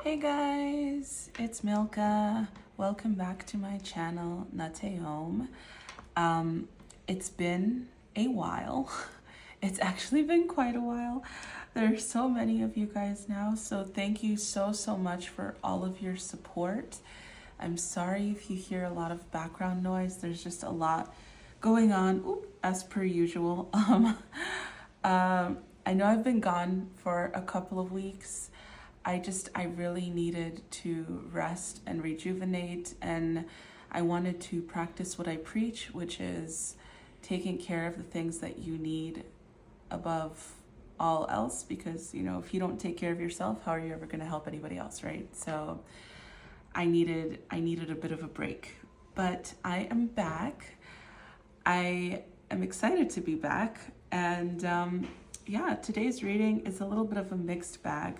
Hey guys, it's Milka. Welcome back to my channel, Nate Home. It's been a while. It's actually been quite a while. There's so many of you guys now, so thank you so much for all of your support. I'm sorry if you hear a lot of background noise. There's just a lot going on, as per usual. I know I've been gone for a couple of weeks. I really needed to rest and rejuvenate, and I wanted to practice what I preach, which is taking care of the things that you need above all else, because if you don't take care of yourself, how are you ever going to help anybody else, right? So I needed a bit of a break, but I am back. I am excited to be back, and today's reading is a little bit of a mixed bag,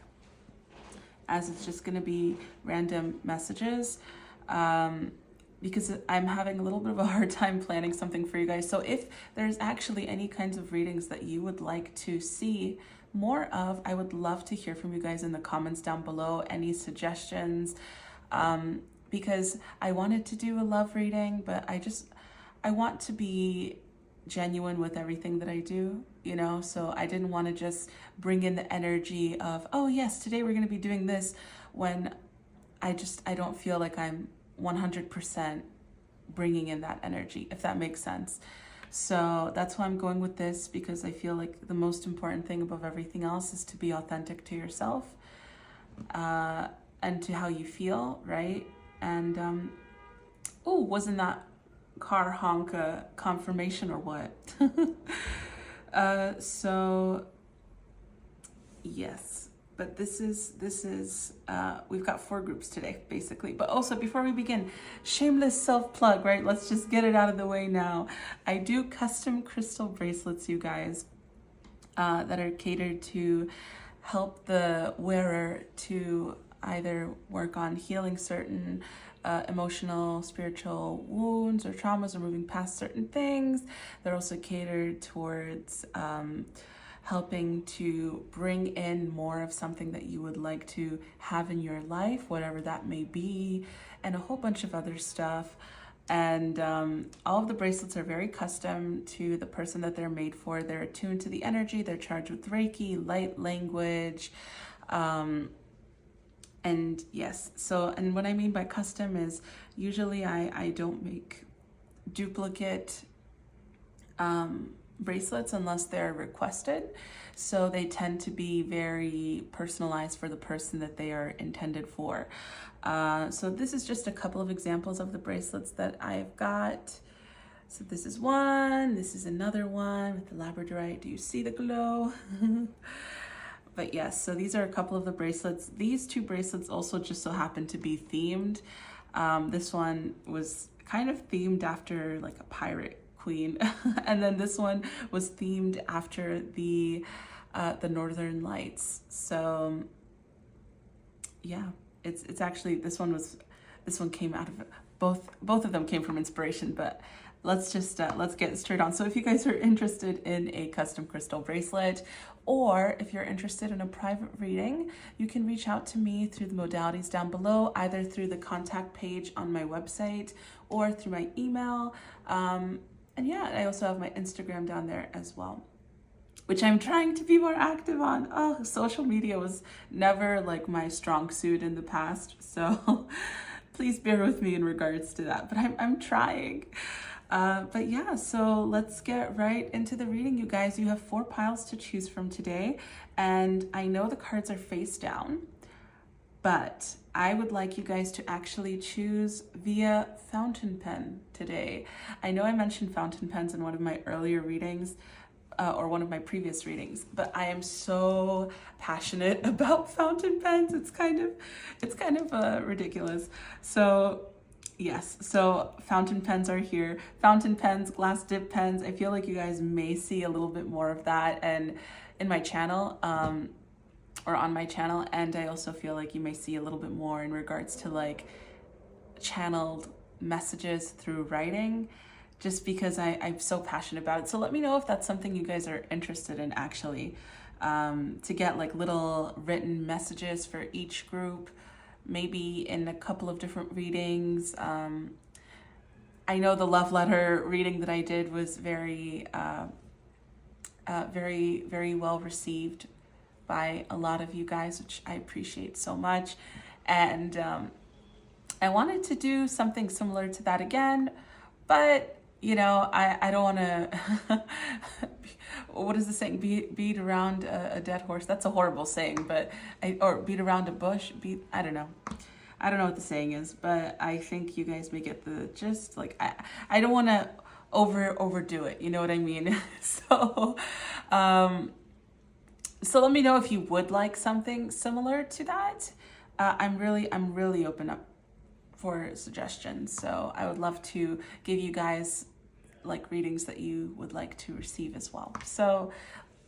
as it's just going to be random messages, because I'm having a little bit of a hard time planning something for you guys. So if there's actually any kinds of readings that you would like to see more of, I would love to hear from you guys in the comments down below, any suggestions, because I wanted to do a love reading, but I want to be genuine with everything that I do, so I didn't want to just bring in the energy of, oh yes, today we're going to be doing this, when I don't feel like I'm 100% bringing in that energy, if that makes sense. So that's why I'm going with this, because I feel like the most important thing above everything else is to be authentic to yourself, and to how you feel, right? And wasn't that car honk a confirmation or what? So yes, but this is we've got 4 groups today basically. But also, before we begin, shameless self-plug, right? Let's just get it out of the way now. I do custom crystal bracelets, you guys, that are catered to help the wearer to either work on healing certain emotional, spiritual wounds or traumas, or moving past certain things. They're also catered towards helping to bring in more of something that you would like to have in your life, whatever that may be, and a whole bunch of other stuff. And all of the bracelets are very custom to the person that they're made for. They're attuned to the energy, they're charged with Reiki, light language, and yes, so, and what I mean by custom is usually I don't make duplicate bracelets unless they're requested. So they tend to be very personalized for the person that they are intended for. So this is just a couple of examples of the bracelets that I've got. So this is one, this is another one with the labradorite. Do you see the glow? But yes, so these are a couple of the bracelets. These 2 bracelets also just so happen to be themed. This one was kind of themed after like a pirate queen. And then this one was themed after the Northern Lights. So yeah, it's actually, this one came out of, both of them came from inspiration, but let's get straight on. So if you guys are interested in a custom crystal bracelet, or if you're interested in a private reading, you can reach out to me through the modalities down below, either through the contact page on my website or through my email. And yeah, I also have my Instagram down there as well, which I'm trying to be more active on. Oh, social media was never like my strong suit in the past, so please bear with me in regards to that, but I'm trying. But yeah, so let's get right into the reading, you guys. You have 4 piles to choose from today, and I know the cards are face down, but I would like you guys to actually choose via fountain pen today. I know I mentioned fountain pens in one of my earlier readings, or one of my previous readings, but I am so passionate about fountain pens. It's kind of ridiculous. So yes, so fountain pens are here. Fountain pens, glass dip pens. I feel like you guys may see a little bit more of that and in my channel, or on my channel. And I also feel like you may see a little bit more in regards to like channeled messages through writing, just because I'm so passionate about it. So let me know if that's something you guys are interested in, actually, to get like little written messages for each group. maybe in a couple of different readings. I know the love letter reading that I did was very well received by a lot of you guys, which I appreciate so much. And I wanted to do something similar to that again, but I don't want to, what is the saying? Beat around a dead horse. That's a horrible saying, but or beat around a bush. I don't know. I don't know what the saying is, but I think you guys may get the gist. Like, I don't want to overdo it. You know what I mean? So let me know if you would like something similar to that. I'm really open up for suggestions. So I would love to give you guys like readings that you would like to receive as well. So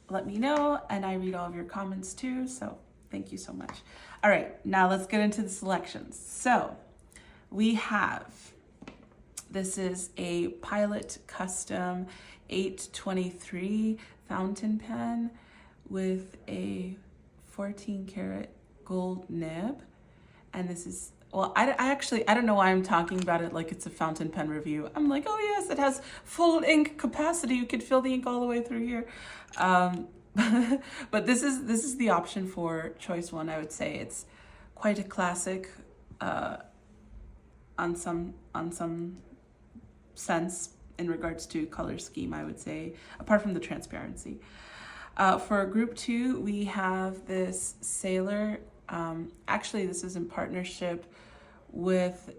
let me know, and I read all of your comments too. So thank you so much. All right, now let's get into the selections. So we have, this is a Pilot Custom 823 fountain pen with a 14 karat gold nib. And this is, well, I don't know why I'm talking about it like it's a fountain pen review. I'm like, oh yes, it has full ink capacity. You could fill the ink all the way through here. But this is the option for choice one. I would say it's quite a classic on some sense in regards to color scheme, I would say, apart from the transparency. For group two, we have this Sailor. Actually, this is in partnership with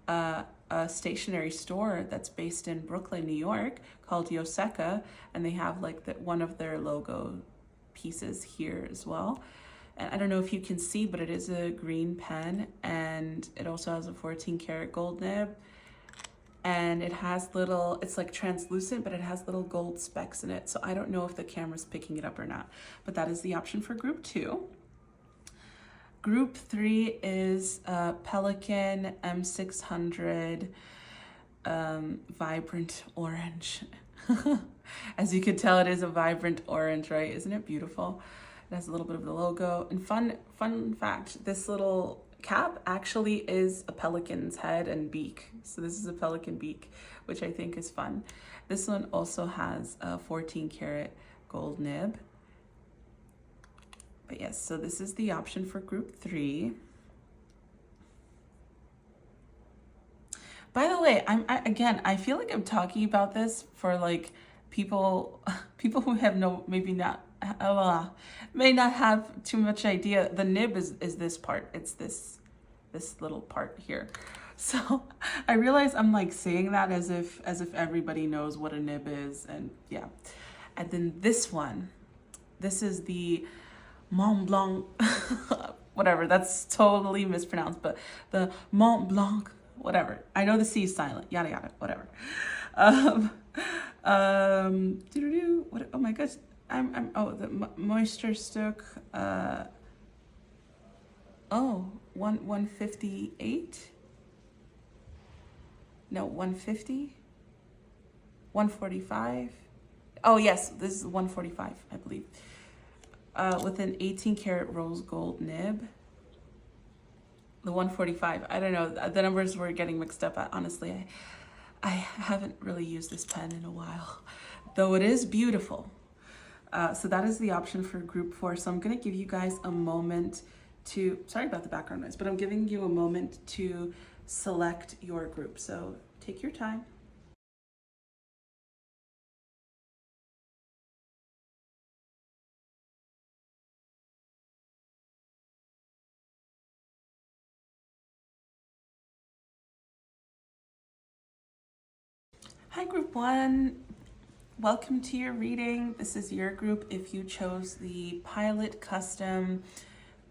a stationery store that's based in Brooklyn, New York, called Yoseka, and they have like one of their logo pieces here as well. And I don't know if you can see, but it is a green pen, and it also has a 14 karat gold nib, and it has little, it's like translucent, but it has little gold specks in it. So I don't know if the camera's picking it up or not, but that is the option for group two. Group three is Pelican M600 vibrant orange. As you can tell, it is a vibrant orange, right? Isn't it beautiful? It has a little bit of the logo. And fun fact, this little cap actually is a pelican's head and beak. So this is a pelican beak, which I think is fun. This one also has a 14 karat gold nib. But yes, so this is the option for group three. By the way, I feel like I'm talking about this for like people who have may not have too much idea. The nib is this part. It's this little part here. So I realize I'm like saying that as if everybody knows what a nib is, and yeah. And then this one, this is the Mont Blanc, whatever, that's totally mispronounced, but the Mont Blanc, whatever. I know the C is silent, yada yada, whatever. What? Oh my gosh, the Moisture Stook. 158. No, 150. 145. Oh yes, this is 145, I believe. With an 18 karat rose gold nib. The 145, I don't know, the numbers were getting mixed up. Honestly, I haven't really used this pen in a while, though it is beautiful. So that is the option for group four. So I'm gonna give you guys a moment to, sorry about the background noise, but I'm giving you a moment to select your group. So take your time. Hi, group one. Welcome to your reading. This is your group if you chose the Pilot Custom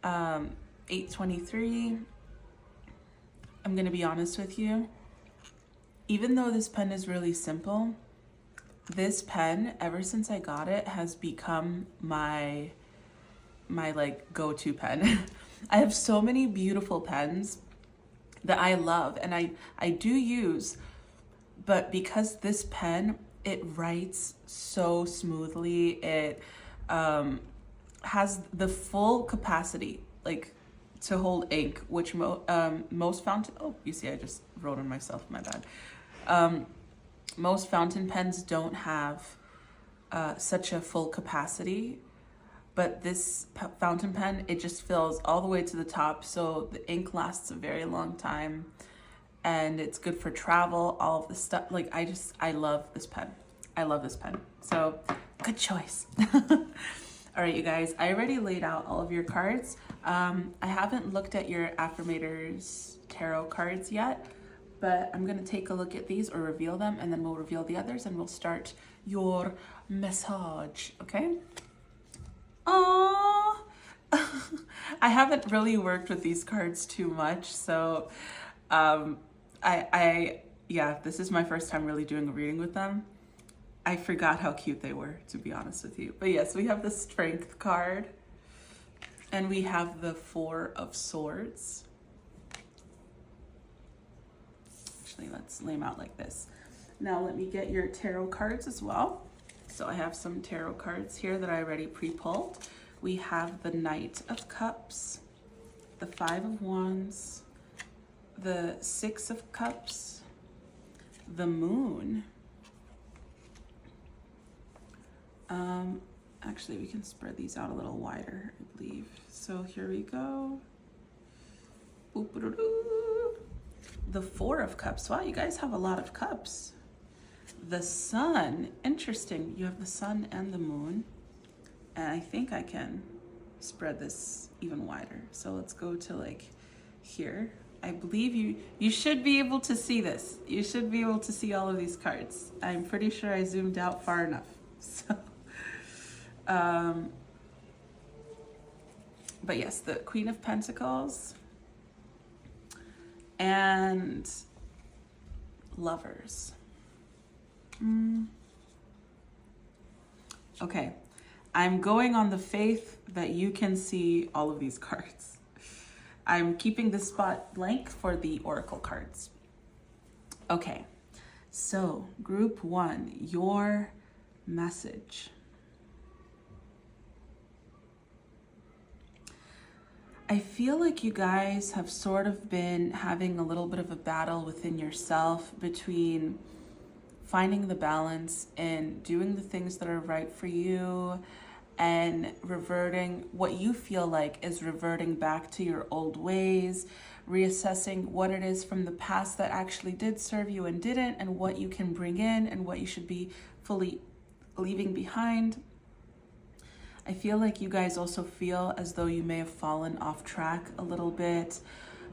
823. I'm going to be honest with you. Even though this pen is really simple, this pen, ever since I got it, has become my like go-to pen. I have so many beautiful pens that I love and I do use, but because this pen, it writes so smoothly, it has the full capacity, like to hold ink, which most fountain, oh, you see, I just wrote on myself, my bad. Most fountain pens don't have such a full capacity, but this fountain pen, it just fills all the way to the top, so the ink lasts a very long time, and it's good for travel, all of the stuff. Like, I love this pen. I love this pen. So, good choice. All right, you guys, I already laid out all of your cards. I haven't looked at your Affirmators tarot cards yet, but I'm gonna take a look at these or reveal them, and then we'll reveal the others, and we'll start your message, okay? Aww. I haven't really worked with these cards too much, so yeah, this is my first time really doing a reading with them. I forgot how cute they were, to be honest with you. But yes, we have the Strength card, and we have the Four of Swords. Actually, let's lay them out like this. Now let me get your tarot cards as well. So I have some tarot cards here that I already pre-pulled. We have the Knight of Cups, the Five of Wands, the Six of Cups, the Moon. Actually, we can spread these out a little wider, I believe. So here we go. The Four of Cups. Wow, you guys have a lot of cups. The Sun. Interesting. You have the Sun and the Moon. And I think I can spread this even wider. So let's go to like here. I believe you should be able to see this. You should be able to see all of these cards. I'm pretty sure I zoomed out far enough. So, but yes, the Queen of Pentacles and Lovers. Okay, I'm going on the faith that you can see all of these cards. I'm keeping this spot blank for the Oracle cards. Okay, so group one, your message. I feel like you guys have sort of been having a little bit of a battle within yourself between finding the balance and doing the things that are right for you and reverting what you feel like is reverting back to your old ways, reassessing what it is from the past that actually did serve you and didn't, and what you can bring in and what you should be fully leaving behind. I feel like you guys also feel as though you may have fallen off track a little bit.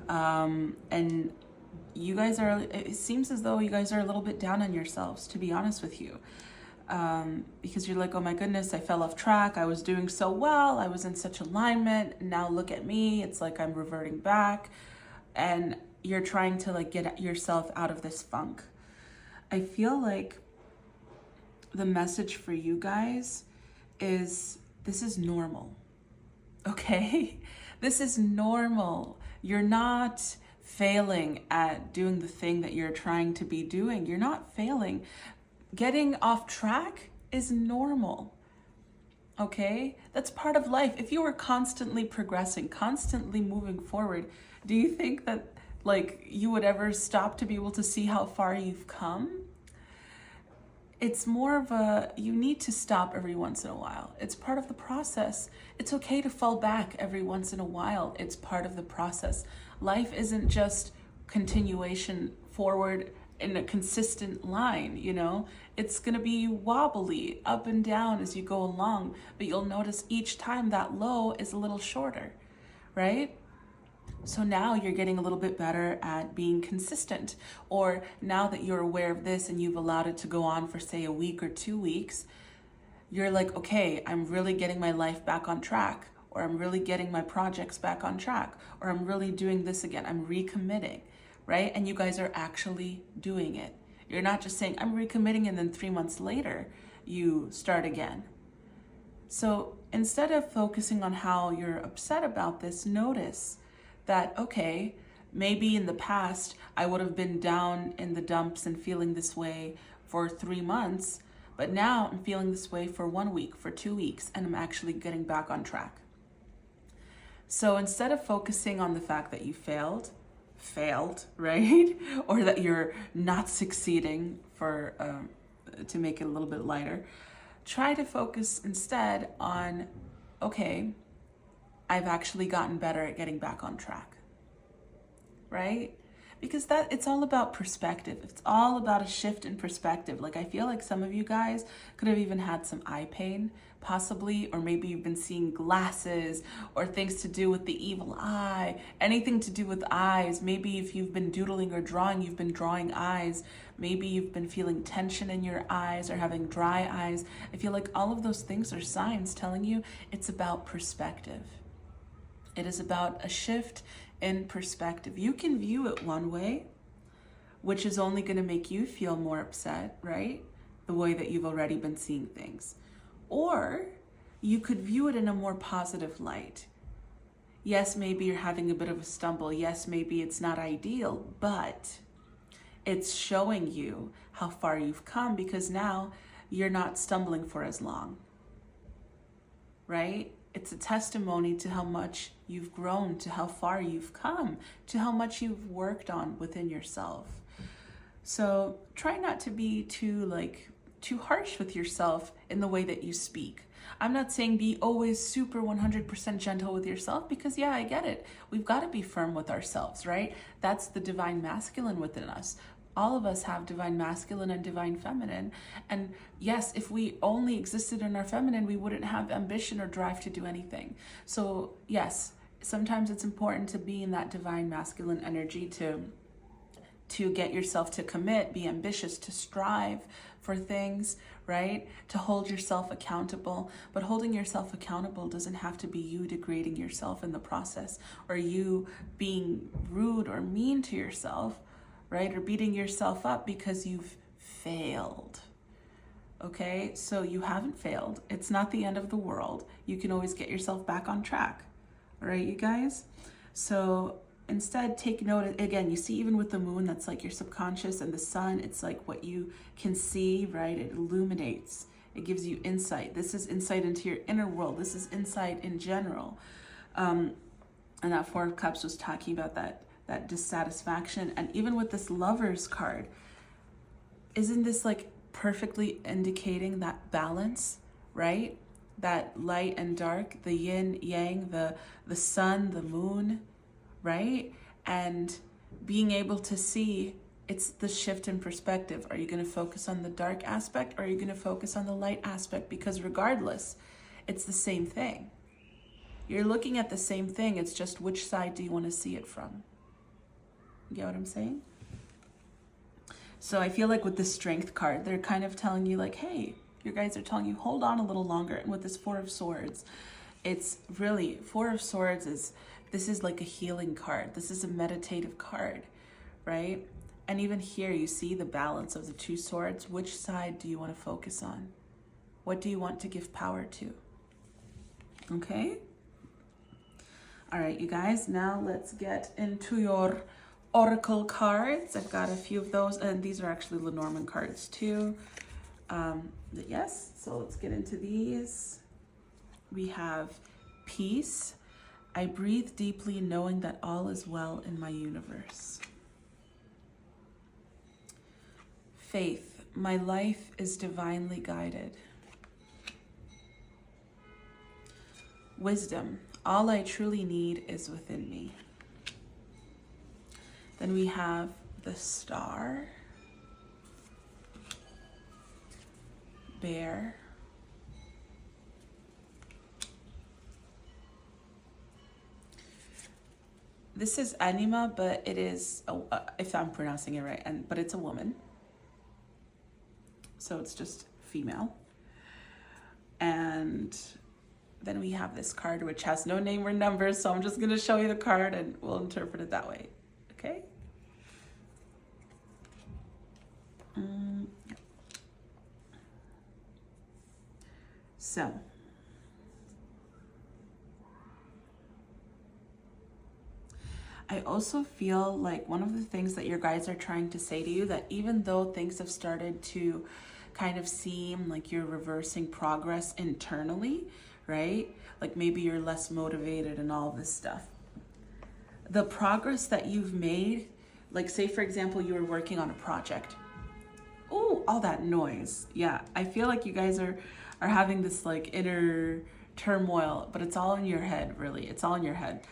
And you guys are, it seems as though you guys are a little bit down on yourselves, to be honest with you. Because you're like, oh my goodness, I fell off track. I was doing so well. I was in such alignment. And now look at me. It's like I'm reverting back. And you're trying to like get yourself out of this funk. I feel like the message for you guys is this is normal, okay? This is normal. You're not failing at doing the thing that you're trying to be doing. You're not failing. Getting off track is normal, okay? That's part of life. If you were constantly progressing, constantly moving forward, do you think that like you would ever stop to be able to see how far you've come? It's more of a, you need to stop every once in a while. It's part of the process. It's okay to fall back every once in a while. It's part of the process. Life isn't just continuation forward in a consistent line, you know? It's gonna be wobbly, up and down as you go along, but you'll notice each time that low is a little shorter, right? So now you're getting a little bit better at being consistent, or now that you're aware of this and you've allowed it to go on for say a week or 2 weeks, you're like, okay, I'm really getting my life back on track, or I'm really getting my projects back on track, or I'm really doing this again. I'm recommitting, right? And you guys are actually doing it. You're not just saying, I'm recommitting, and then 3 months later, you start again. So instead of focusing on how you're upset about this, notice that, okay, maybe in the past I would have been down in the dumps and feeling this way for 3 months, but now I'm feeling this way for 1 week, for 2 weeks, and I'm actually getting back on track. So instead of focusing on the fact that you failed, right? Or that you're not succeeding for, to make it a little bit lighter, try to focus instead on, okay, I've actually gotten better at getting back on track, right? Because it's all about perspective. It's all about a shift in perspective. Like, I feel like some of you guys could have even had some eye pain, possibly, or maybe you've been seeing glasses or things to do with the evil eye, anything to do with eyes. Maybe if you've been doodling or drawing, you've been drawing eyes. Maybe you've been feeling tension in your eyes or having dry eyes. I feel like all of those things are signs telling you it's about perspective. It is about a shift in perspective. You can view it one way, which is only going to make you feel more upset, right? The way that you've already been seeing things. Or you could view it in a more positive light. Yes, maybe you're having a bit of a stumble. Yes, maybe it's not ideal, but it's showing you how far you've come, because now you're not stumbling for as long, right? It's a testimony to how much you've grown, to how far you've come, to how much you've worked on within yourself. So try not to be too harsh with yourself in the way that you speak. I'm not saying be always super 100% gentle with yourself, because yeah, I get it. We've got to be firm with ourselves, right? That's the divine masculine within us. All of us have divine masculine and divine feminine. And yes, if we only existed in our feminine, we wouldn't have ambition or drive to do anything. So yes, sometimes it's important to be in that divine masculine energy, to get yourself to commit, be ambitious, to strive for things, right? To hold yourself accountable. But holding yourself accountable doesn't have to be you degrading yourself in the process, or you being rude or mean to yourself, right? Or beating yourself up because you've failed. Okay, so you haven't failed. It's not the end of the world. You can always get yourself back on track. All right, you guys? So instead, take note, again, you see, even with the moon, that's like your subconscious, and the sun, it's like what you can see, right? It illuminates. It gives you insight. This is insight into your inner world. This is insight in general. And that Four of Cups was talking about that dissatisfaction. And even with this Lovers card, isn't this like perfectly indicating that balance, right? That light and dark, the yin, yang, the sun, the moon, right? And being able to see, it's the shift in perspective. Are you going to focus on the dark aspect, or are you going to focus on the light aspect? Because regardless, it's the same thing. You're looking at the same thing. It's just which side do you want to see it from? You get what I'm saying? So I feel like with the Strength card, they're kind of telling you like, hey, your guys are telling you, hold on a little longer. And with this Four of Swords, it's really, Four of Swords this is like a healing card. This is a meditative card, right? And even here, you see the balance of the two swords. Which side do you want to focus on? What do you want to give power to? Okay? All right, you guys, now let's get into your oracle cards. I've got a few of those, and these are actually Lenormand cards too. Yes, so let's get into these. We have peace. I breathe deeply, knowing that all is well in my universe. Faith. My life is divinely guided. Wisdom. All I truly need is within me. Then we have the Star. Bear. This is Anima, but it is, if I'm pronouncing it right, but it's a woman. So it's just female. And then we have this card, which has no name or number, so I'm just going to show you the card and we'll interpret it that way. Okay? So, I also feel like one of the things that your guides are trying to say to you, that even though things have started to kind of seem like you're reversing progress internally, right? Like maybe you're less motivated and all this stuff. The progress that you've made, like say for example, you were working on a project. Oh, all that noise. Yeah, I feel like you guys are having this like inner turmoil, but it's all in your head, really. It's all in your head.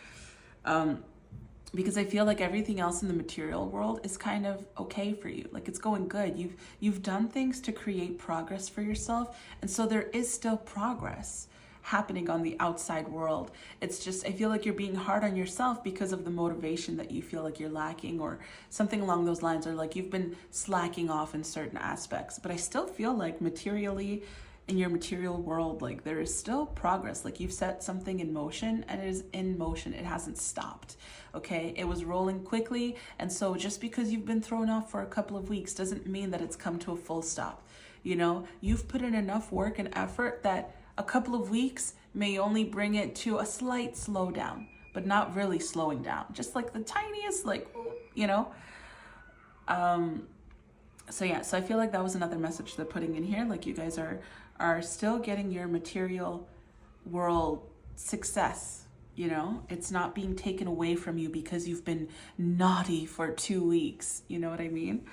Because I feel like everything else in the material world is kind of okay for you. Like it's going good. You've done things to create progress for yourself, and so there is still progress happening on the outside world. It's just I feel like you're being hard on yourself because of the motivation that you feel like you're lacking, or something along those lines, or like you've been slacking off in certain aspects. But I still feel like materially, in your material world, like there is still progress. Like you've set something in motion, and it is in motion. It hasn't stopped. Okay, it was rolling quickly, and so just because you've been thrown off for a couple of weeks doesn't mean that it's come to a full stop. You know, you've put in enough work and effort that a couple of weeks may only bring it to a slight slowdown, but not really slowing down, just like the tiniest, like, you know. So yeah, so I feel like that was another message they're putting in here. Like you guys are still getting your material world success. You know, it's not being taken away from you because you've been naughty for 2 weeks. You know what I mean?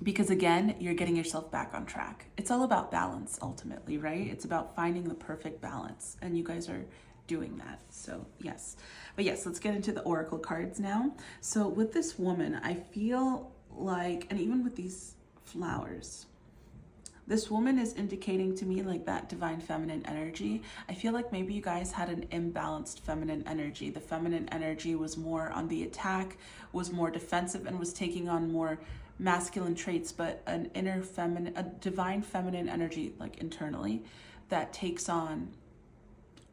Because again, you're getting yourself back on track. It's all about balance ultimately, right? It's about finding the perfect balance, and you guys are doing that. So yes, but yes, let's get into the oracle cards now. So with this woman, I feel like, and even with these flowers, this woman is indicating to me like that divine feminine energy. I feel like maybe you guys had an imbalanced feminine energy. The feminine energy was more on the attack, was more defensive, and was taking on more masculine traits, but an inner feminine, a divine feminine energy, like internally, that takes on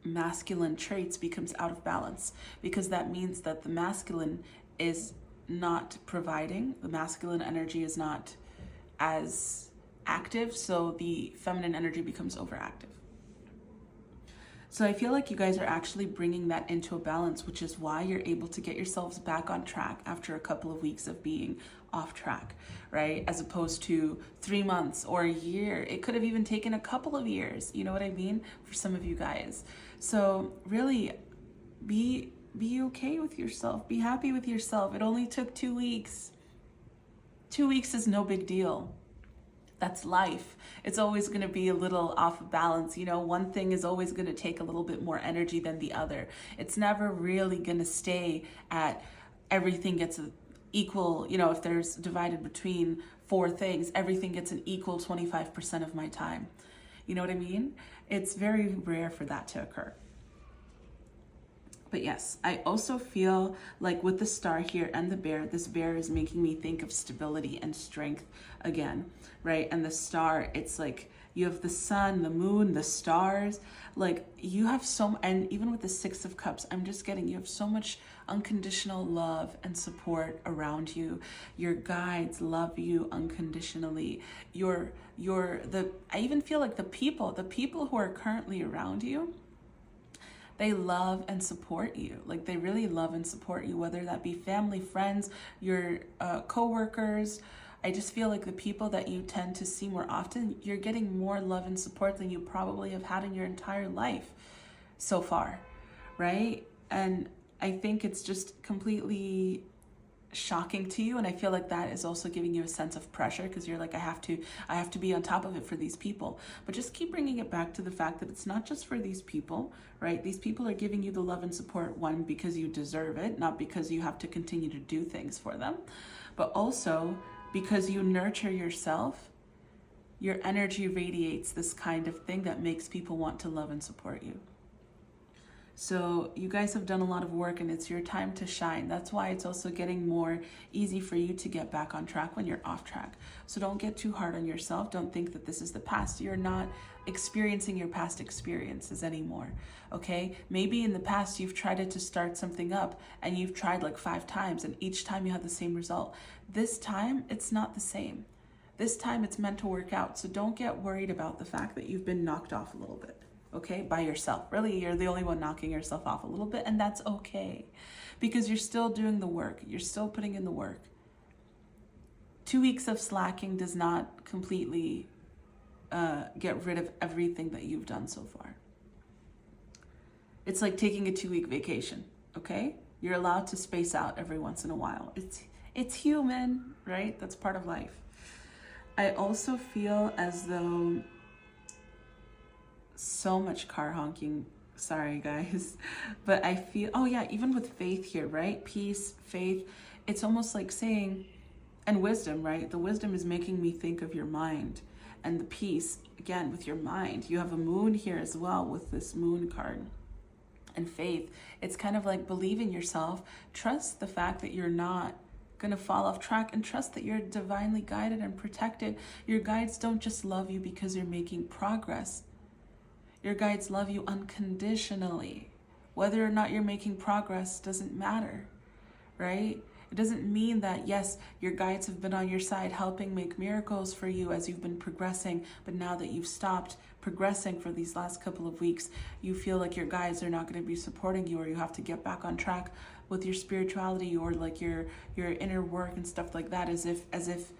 masculine traits becomes out of balance, because that means that the masculine is not providing, the masculine energy is not as active, so the feminine energy becomes overactive. So I feel like you guys are actually bringing that into a balance, which is why you're able to get yourselves back on track after a couple of weeks of being off track, right? As opposed to 3 months or a year. It could have even taken a couple of years, you know what I mean? For some of you guys. So really be okay with yourself. Be happy with yourself. It only took 2 weeks. 2 weeks is no big deal. That's life. It's always going to be a little off balance. You know, one thing is always going to take a little bit more energy than the other. It's never really going to stay at everything gets equal. You know, if there's divided between 4 things, everything gets an equal 25% of my time. You know what I mean? It's very rare for that to occur. But yes, I also feel like with the star here and the bear, this bear is making me think of stability and strength again, right? And the star, it's like you have the sun, the moon, the stars, like you have and even with the 6 of Cups, I'm just getting, you have so much unconditional love and support around you. Your guides love you unconditionally. I even feel like the people who are currently around you, they love and support you. Like they really love and support you, whether that be family, friends, your co-workers. I just feel like the people that you tend to see more often, you're getting more love and support than you probably have had in your entire life so far, right? And I think it's just completely shocking to you, and I feel like that is also giving you a sense of pressure, because you're like, I have to be on top of it for these people. But just keep bringing it back to the fact that it's not just for these people, right? These people are giving you the love and support, one, because you deserve it, not because you have to continue to do things for them, but also because you nurture yourself. Your energy radiates this kind of thing that makes people want to love and support you. So you guys have done a lot of work, and it's your time to shine. That's why it's also getting more easy for you to get back on track when you're off track. So don't get too hard on yourself. Don't think that this is the past. You're not experiencing your past experiences anymore, okay? Maybe in the past you've tried to start something up, and you've tried like 5 times, and each time you had the same result. This time, it's not the same. This time it's meant to work out. So don't get worried about the fact that you've been knocked off a little bit. Okay, by yourself. Really, you're the only one knocking yourself off a little bit, and that's okay, because you're still doing the work. You're still putting in the work. 2 weeks of slacking does not completely get rid of everything that you've done so far. It's like taking a 2-week vacation, okay? You're allowed to space out every once in a while. It's human, right? That's part of life. I also feel as though so much car honking. Sorry, guys. But I feel, oh yeah, even with faith here, right? Peace, faith. It's almost like saying, and wisdom, right? The wisdom is making me think of your mind. And the peace, again, with your mind. You have a moon here as well with this moon card. And faith, it's kind of like believe in yourself. Trust the fact that you're not going to fall off track, and trust that you're divinely guided and protected. Your guides don't just love you because you're making progress. Your guides love you unconditionally. Whether or not you're making progress doesn't matter, right? It doesn't mean that, yes, your guides have been on your side helping make miracles for you as you've been progressing, but now that you've stopped progressing for these last couple of weeks, you feel like your guides are not going to be supporting you, or you have to get back on track with your spirituality, or like your inner work and stuff like that, as if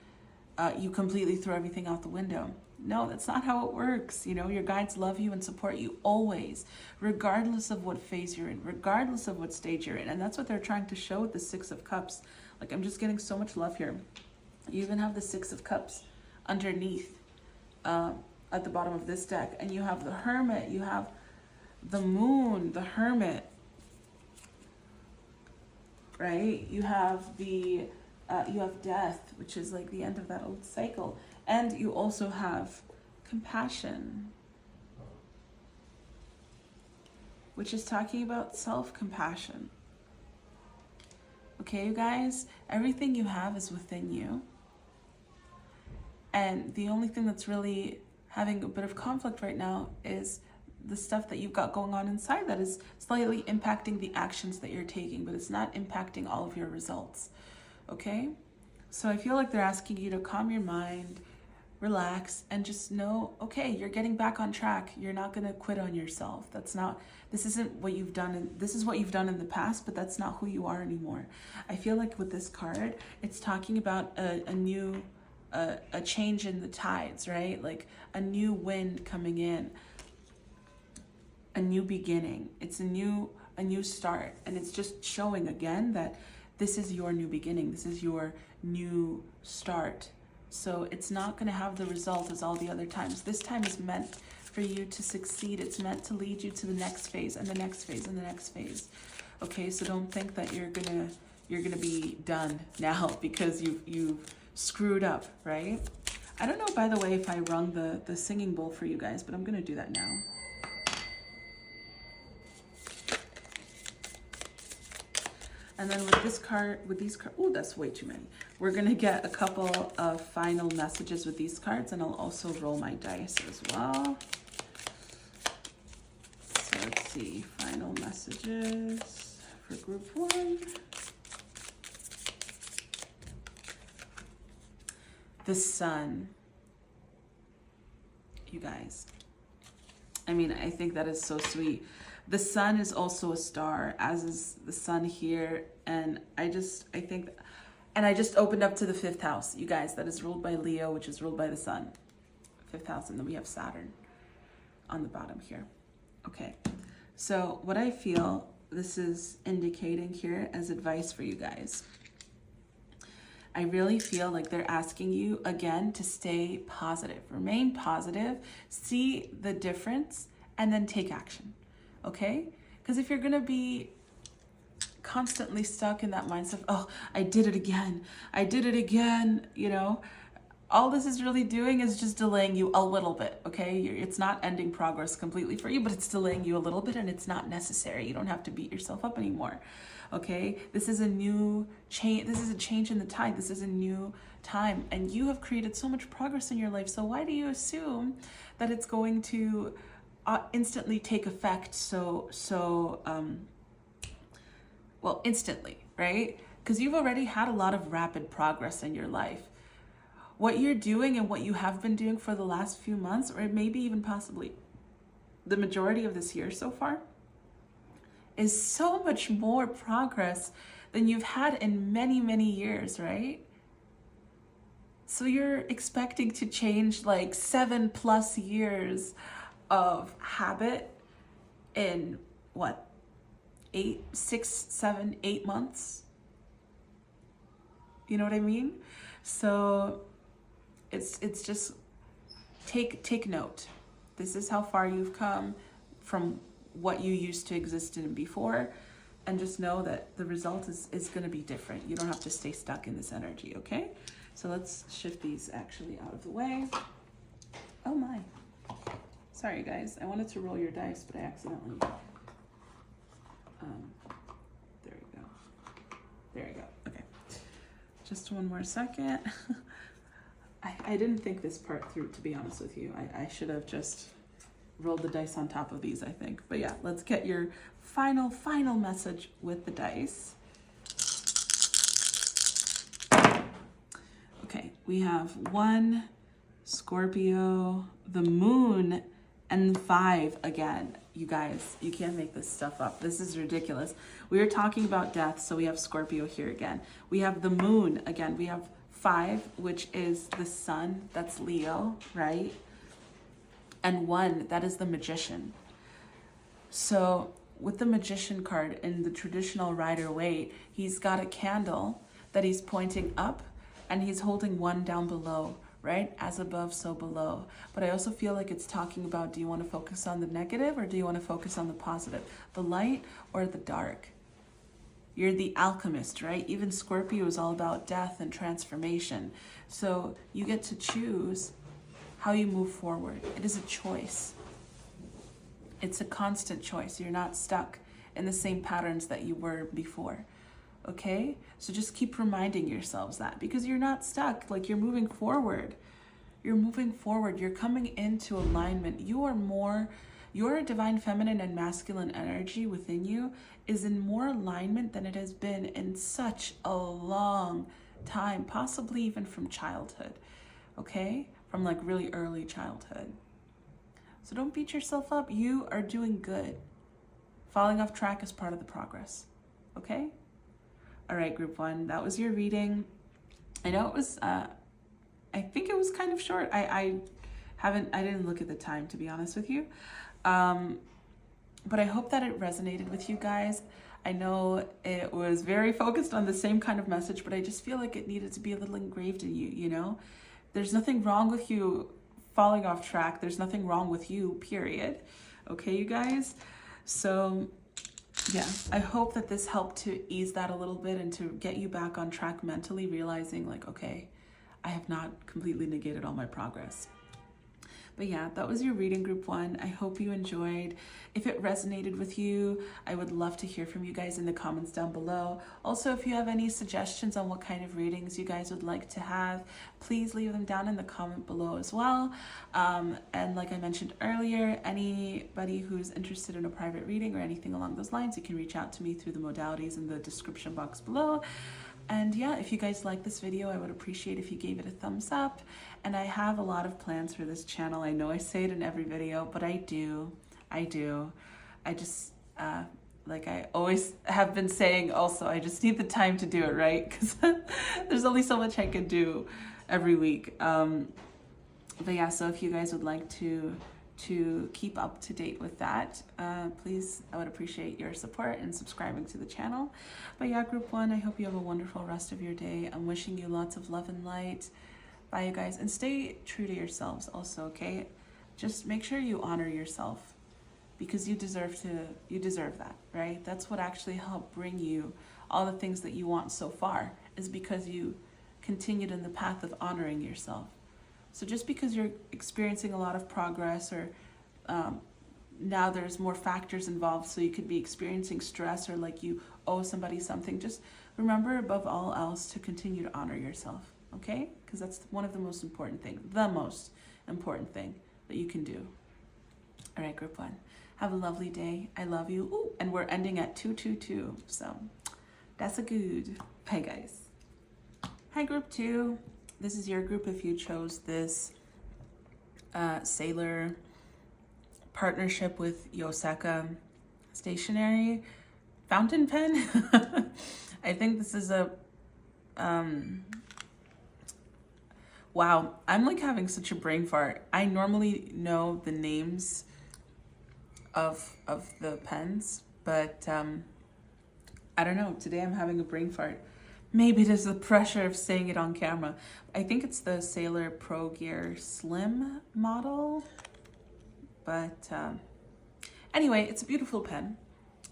you completely throw everything out the window. No, that's not how it works. You know, your guides love you and support you always, regardless of what phase you're in, regardless of what stage you're in. And that's what they're trying to show with the 6 of Cups. Like, I'm just getting so much love here. You even have the 6 of Cups underneath at the bottom of this deck. And you have the Hermit, you have the Moon, the Hermit, right? You have the you have death, which is like the end of that old cycle. And you also have compassion, which is talking about self-compassion. Okay, you guys, everything you have is within you. And the only thing that's really having a bit of conflict right now is the stuff that you've got going on inside that is slightly impacting the actions that you're taking, but it's not impacting all of your results. Okay? So I feel like they're asking you to calm your mind, relax, and just know, okay, you're getting back on track. You're not going to quit on yourself. This isn't what you've done. This is what you've done in the past, but that's not who you are anymore. I feel like with this card, it's talking about a new, a change in the tides, right? Like a new wind coming in, a new beginning. It's a new start. And it's just showing again that this is your new beginning. This is your new start. So it's not going to have the result as all the other times. This time is meant for you to succeed. It's meant to lead you to the next phase and the next phase and the next phase. Okay, so don't think that you're gonna be done now because you've screwed up, right? I don't know, by the way, if I rung the singing bowl for you guys, but I'm gonna do that now. And then with this card, oh, that's way too many. We're gonna get a couple of final messages with these cards, and I'll also roll my dice as well. So let's see, final messages for group 1. The Sun. You guys. I mean, I think that is so sweet. The sun is also a star, as is the sun here. And I just opened up to the 5th house, you guys, that is ruled by Leo, which is ruled by the sun. 5th house, and then we have Saturn on the bottom here. Okay, so what I feel this is indicating here as advice for you guys, I really feel like they're asking you again to stay positive, remain positive, see the difference, and then take action. Okay? Because if you're going to be constantly stuck in that mindset of, oh, I did it again, you know, all this is really doing is just delaying you a little bit, okay? It's not ending progress completely for you, but it's delaying you a little bit, and it's not necessary. You don't have to beat yourself up anymore, okay? This is a new change. This is a change in the tide. This is a new time, and you have created so much progress in your life, so why do you assume that it's going to instantly take effect well, instantly, right? Because you've already had a lot of rapid progress in your life. What you're doing and what you have been doing for the last few months, or maybe even possibly the majority of this year so far, is so much more progress than you've had in many, many years, right? So you're expecting to change like 7+ years of habit in what, 6, 7, 8 months? You know what I mean? So it's just take note. This is how far you've come from what you used to exist in before, and just know that the result is going to be different. You don't have to stay stuck in this energy, okay? So let's shift these actually out of the way. Oh my. Sorry guys, I wanted to roll your dice, but I accidentally... there we go. There we go, okay. Just one more second. I didn't think this part through, to be honest with you. I should have just rolled the dice on top of these, I think. But yeah, let's get your final message with the dice. Okay, we have 1, Scorpio, the moon, and 5 again. You guys, you can't make this stuff up. This is ridiculous. We are talking about death, so we have Scorpio here again. We have the moon again. We have 5, which is the sun, that's Leo, right? And 1, that is the magician. So with the magician card in the traditional Rider-Waite, he's got a candle that he's pointing up, and he's holding 1 down below, right? As above, so below. But I also feel like it's talking about, do you want to focus on the negative or do you want to focus on the positive? The light or the dark? You're the alchemist, right? Even Scorpio is all about death and transformation. So you get to choose how you move forward. It is a choice. It's a constant choice. You're not stuck in the same patterns that you were before. Okay? So just keep reminding yourselves that, because you're not stuck. Like, you're moving forward. You're moving forward. You're coming into alignment. Your divine feminine and masculine energy within you is in more alignment than it has been in such a long time, possibly even from childhood. Okay? From like really early childhood. So don't beat yourself up. You are doing good. Falling off track is part of the progress. Okay? All right, group 1, that was your reading. I know it was, I think it was kind of short. I didn't look at the time, to be honest with you. But I hope that it resonated with you guys. I know it was very focused on the same kind of message, but I just feel like it needed to be a little engraved in you, you know? There's nothing wrong with you falling off track. There's nothing wrong with you, period. Okay, you guys? So yeah, I hope that this helped to ease that a little bit and to get you back on track mentally, realizing like, okay, I have not completely negated all my progress. But yeah, that was your reading, group 1. I hope you enjoyed. If it resonated with you, I would love to hear from you guys in the comments down below. Also, if you have any suggestions on what kind of readings you guys would like to have, please leave them down in the comment below as well. And like I mentioned earlier, anybody who's interested in a private reading or anything along those lines, you can reach out to me through the modalities in the description box below. And yeah, if you guys like this video, I would appreciate if you gave it a thumbs up. And I have a lot of plans for this channel. I know I say it in every video, but I do. I just, like I always have been saying also, I just need the time to do it, right? Because there's only so much I can do every week. But yeah, so if you guys would like to keep up to date with that, please, I would appreciate your support and subscribing to the channel. But yeah, group 1, I hope you have a wonderful rest of your day. I'm wishing you lots of love and light. Bye, you guys, and stay true to yourselves also, okay? Just make sure you honor yourself, because you deserve that, right? That's what actually helped bring you all the things that you want so far, is because you continued in the path of honoring yourself. So just because you're experiencing a lot of progress, or now there's more factors involved, so you could be experiencing stress or like you owe somebody something, just remember above all else to continue to honor yourself, okay? Because that's one of the most important things, the most important thing that you can do. All right, group 1, have a lovely day. I love you. Ooh, and we're ending at 222, so that's a good. Bye, guys. Hi, group 2. This is your group if you chose this Sailor partnership with Yosaka stationery fountain pen. I think this is a, Wow, I'm like having such a brain fart. I normally know the names of the pens, but I don't know. Today I'm having a brain fart. Maybe it is the pressure of saying it on camera. I think it's the Sailor Pro Gear Slim model. But anyway, it's a beautiful pen.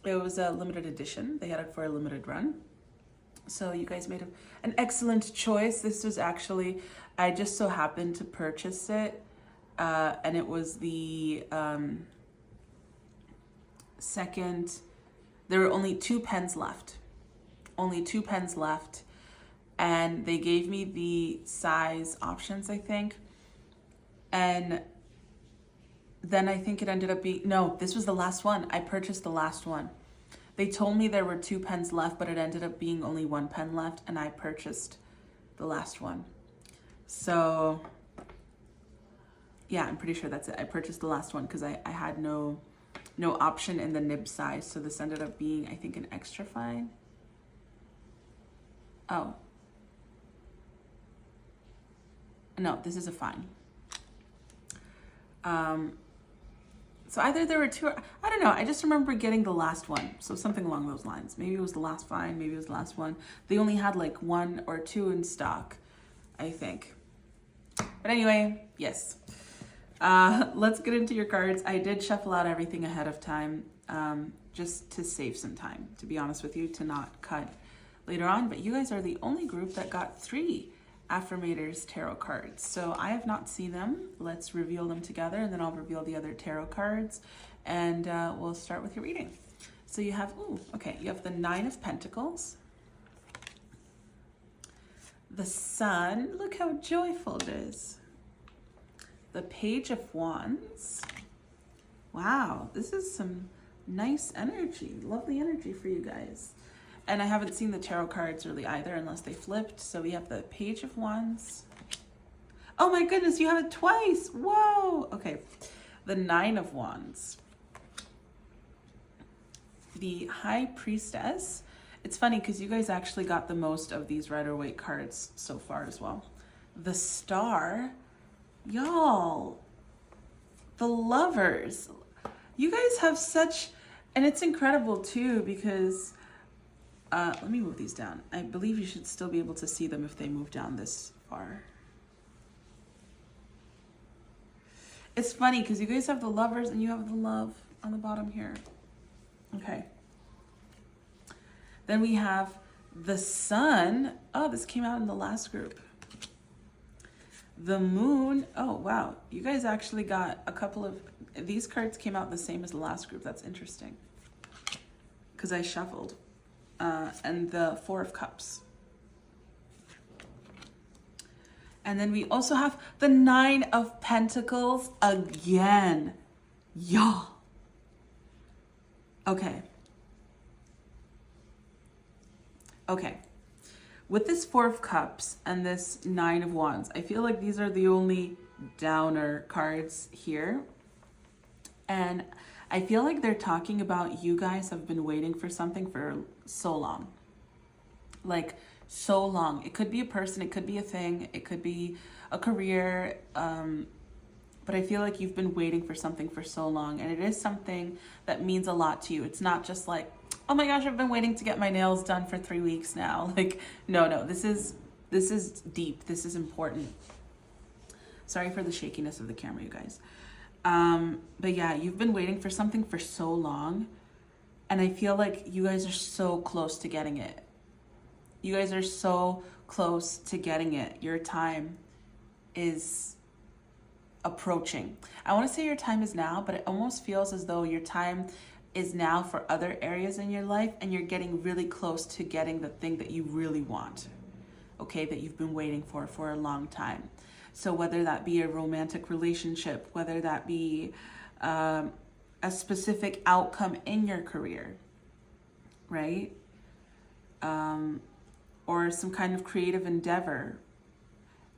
It was a limited edition. They had it for a limited run. So you guys made an excellent choice. This was actually, I just so happened to purchase it. And it was the second, there were only 2 pens left. Only 2 pens left. And they gave me the size options, I think. And then I think it ended up being, no, this was the last one. I purchased the last one. They told me there were 2 pens left, but it ended up being only 1 pen left, and I purchased the last one. So yeah, I'm pretty sure that's it. I purchased the last one because I had no option in the nib size. So this ended up being, I think, an extra fine. Oh. No, this is a fine. So either there were 2, I don't know. I just remember getting the last one. So something along those lines. Maybe it was the last fine. Maybe it was the last one. They only had like 1 or 2 in stock, I think. But anyway, yes. Let's get into your cards. I did shuffle out everything ahead of time, just to save some time, to be honest with you, to not cut later on. But you guys are the only group that got 3 Affirmators tarot cards. So I have not seen them. Let's reveal them together, and then I'll reveal the other tarot cards, and we'll start with your reading. So you have, you have the 9 of Pentacles, the Sun, look how joyful it is, the Page of Wands. Wow, this is some nice energy, lovely energy for you guys. And I haven't seen the tarot cards really either, unless they flipped. So we have the Page of Wands. Oh my goodness, you have it twice. Whoa. Okay. The 9 of Wands. The High Priestess. It's funny because you guys actually got the most of these Rider-Waite cards so far as well. The Star. Y'all. The Lovers. You guys have such, and it's incredible too, because let me move these down. I believe you should still be able to see them if they move down this far. It's funny because you guys have the Lovers and you have the Love on the bottom here. Okay. Then we have the Sun. Oh, this came out in the last group. The Moon. Oh, wow. You guys actually got a couple of, these cards came out the same as the last group. That's interesting. Because I shuffled. And the 4 of Cups. And then we also have the 9 of Pentacles again. Y'all. Okay. Okay. With this 4 of Cups and this 9 of Wands, I feel like these are the only downer cards here. And I feel like they're talking about you guys have been waiting for something for so long. Like, so long. It could be a person, it could be a thing, it could be a career, but I feel like you've been waiting for something for so long, and it is something that means a lot to you. It's not just like, oh my gosh, I've been waiting to get my nails done for 3 weeks now. Like, no, this is deep. This is important. Sorry for the shakiness of the camera, you guys. But yeah, you've been waiting for something for so long, and I feel like you guys are so close to getting it. You guys are so close to getting it. Your time is approaching. I want to say your time is now, but it almost feels as though your time is now for other areas in your life, and you're getting really close to getting the thing that you really want, okay, that you've been waiting for a long time. So whether that be a romantic relationship, whether that be a specific outcome in your career, right? Or some kind of creative endeavor.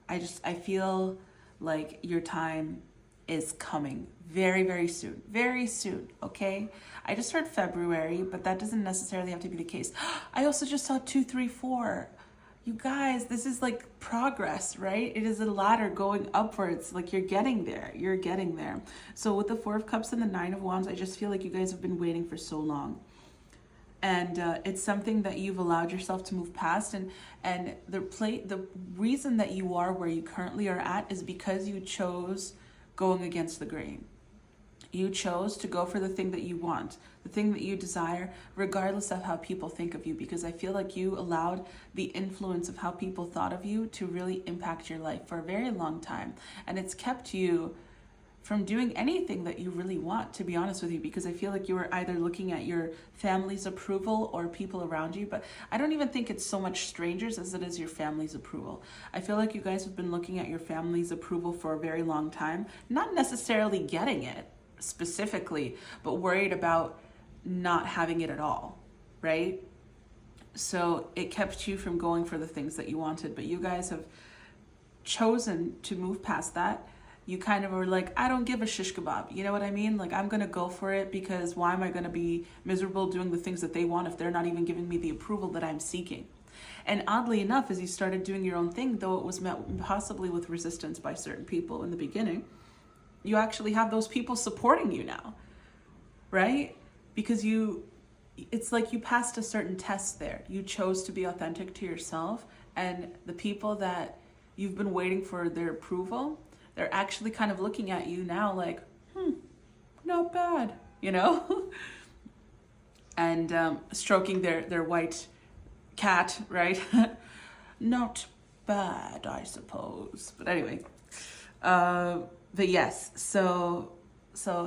I feel like your time is coming very, very soon, okay? I just heard February, but that doesn't necessarily have to be the case. I also just saw 234. You guys, this is like progress, right? It is a ladder going upwards. Like you're getting there. You're getting there. So with the Four of Cups and the Nine of Wands, I just feel like you guys have been waiting for so long. And it's something that you've allowed yourself to move past. And the reason that you are where you currently are at is because you chose going against the grain. You chose to go for the thing that you want, the thing that you desire, regardless of how people think of you, because I feel like you allowed the influence of how people thought of you to really impact your life for a very long time. And it's kept you from doing anything that you really want, to be honest with you, because I feel like you were either looking at your family's approval or people around you, but I don't even think it's so much strangers as it is your family's approval. I feel like you guys have been looking at your family's approval for a very long time, not necessarily getting it specifically, but worried about not having it at all, right? So it kept you from going for the things that you wanted, but you guys have chosen to move past that. You kind of were like, I don't give a shish kebab. You know what I mean? Like, I'm going to go for it because why am I going to be miserable doing the things that they want if they're not even giving me the approval that I'm seeking? And oddly enough, as you started doing your own thing, though it was met possibly with resistance by certain people in the beginning, you actually have those people supporting you now, right? Because it's like you passed a certain test there. You chose to be authentic to yourself, and the people that you've been waiting for their approval, they're actually kind of looking at you now like, not bad, you know? And stroking their white cat, right? Not bad, I suppose. But anyway, but yes, so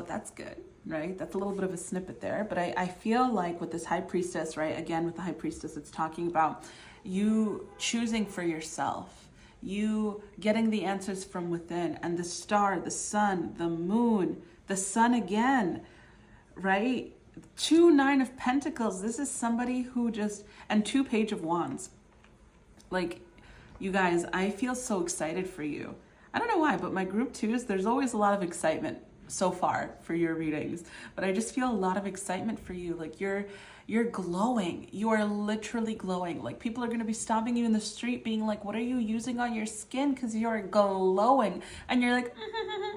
that's good, right? That's a little bit of a snippet there. But I feel like with this High Priestess, right? Again, with the High Priestess, it's talking about you choosing for yourself, you getting the answers from within, and the star, the sun, the moon, the sun again, right? 2 9 of Pentacles. This is somebody who and 2 Page of Wands. Like, you guys, I feel so excited for you. I don't know why, but my group 2s, there's always a lot of excitement so far for your readings, but I just feel a lot of excitement for you. Like you're glowing. You are literally glowing. Like people are going to be stopping you in the street being like, what are you using on your skin? Because you're glowing. And you're like,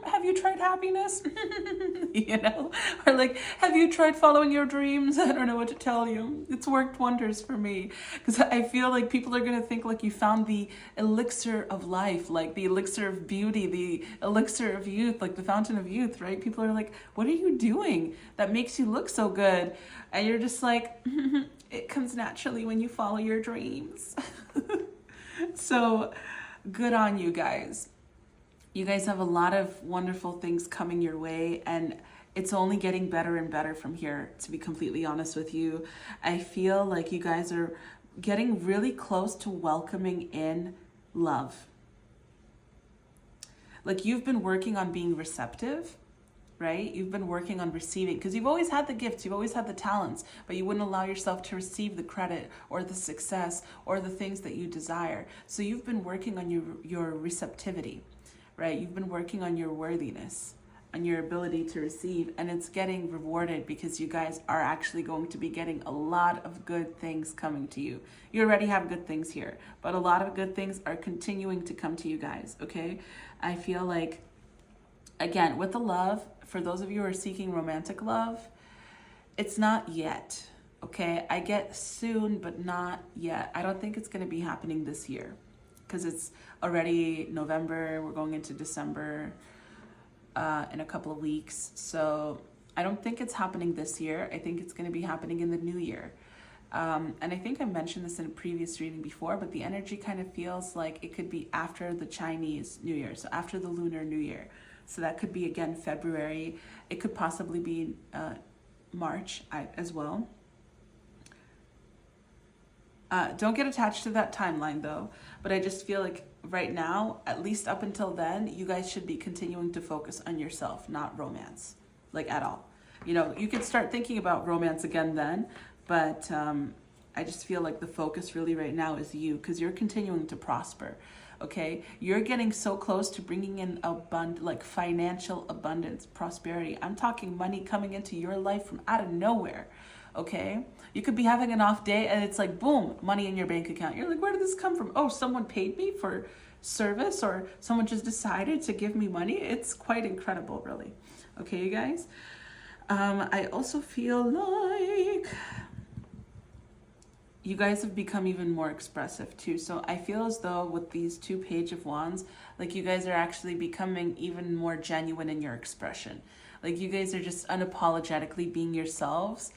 have you tried happiness? You know, or like, have you tried following your dreams? I don't know what to tell you. It's worked wonders for me, because I feel like people are going to think like you found the elixir of life, like the elixir of beauty, the elixir of youth, like the fountain of youth, right? People are like, what are you doing that makes you look so good? And you're just like, it comes naturally when you follow your dreams. So good on you guys. You guys have a lot of wonderful things coming your way, and it's only getting better and better from here, to be completely honest with you. I feel like you guys are getting really close to welcoming in love. Like you've been working on being receptive, right? You've been working on receiving, because you've always had the gifts, you've always had the talents, but you wouldn't allow yourself to receive the credit or the success or the things that you desire. So you've been working on your receptivity, right? You've been working on your worthiness, on your ability to receive, and it's getting rewarded because you guys are actually going to be getting a lot of good things coming to you. You already have good things here, but a lot of good things are continuing to come to you guys, okay? I feel like, again, with the love, for those of you who are seeking romantic love, it's not yet, okay? I get soon, but not yet. I don't think it's going to be happening this year, because it's already November. We're going into December in a couple of weeks. So I don't think it's happening this year. I think it's going to be happening in the new year. And I think I mentioned this in a previous reading before, but the energy kind of feels like it could be after the Chinese New Year, so after the Lunar New Year. So that could be, again, February. It could possibly be March as well. Don't get attached to that timeline, though. But I just feel like right now, at least up until then, you guys should be continuing to focus on yourself, not romance, like at all. You know, you could start thinking about romance again then, but I just feel like the focus really right now is you, because you're continuing to prosper. Okay, you're getting so close to bringing in like financial abundance, prosperity. I'm talking money coming into your life from out of nowhere. Okay, you could be having an off day and it's like boom, money in your bank account. You're like, where did this come from? Oh, someone paid me for service, or someone just decided to give me money. It's quite incredible, really. Okay, you guys. I also feel like you guys have become even more expressive too. So I feel as though with these two Page of Wands, like you guys are actually becoming even more genuine in your expression. Like you guys are just unapologetically being yourselves.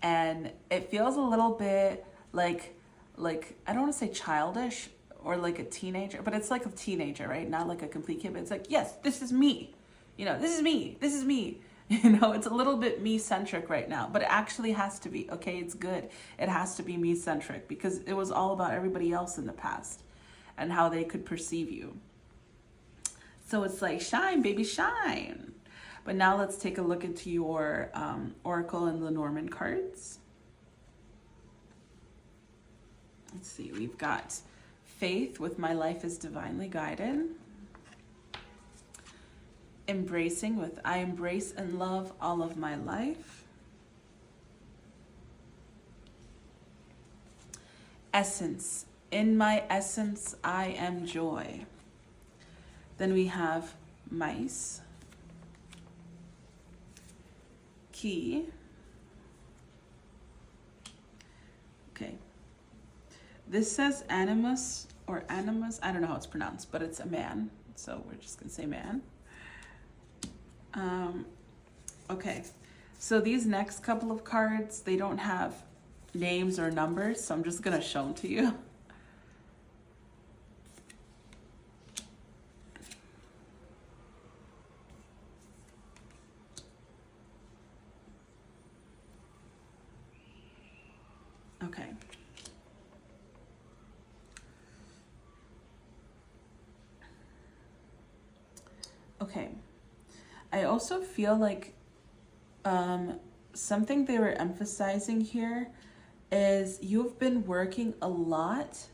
And it feels a little bit like I don't want to say childish or like a teenager, but it's like a teenager, right? Not like a complete kid, but it's like, yes, this is me. You know, this is me. This is me. You know, it's a little bit me-centric right now, but it actually has to be, okay? It's good. It has to be me-centric because it was all about everybody else in the past and how they could perceive you. So it's like, shine, baby, shine. But now let's take a look into your Oracle and Lenormand cards. Let's see, we've got Faith with My Life is Divinely Guided. Embracing with I embrace and love all of my life. Essence, in my essence I am joy. Then we have Mice. Key. Okay. This says animus or animus. I don't know how it's pronounced, but it's a man. So we're just going to say man. Okay, so these next couple of cards, they don't have names or numbers, so I'm just gonna show them to you. Okay. Okay. I also feel like something they were emphasizing here is you've been working a lot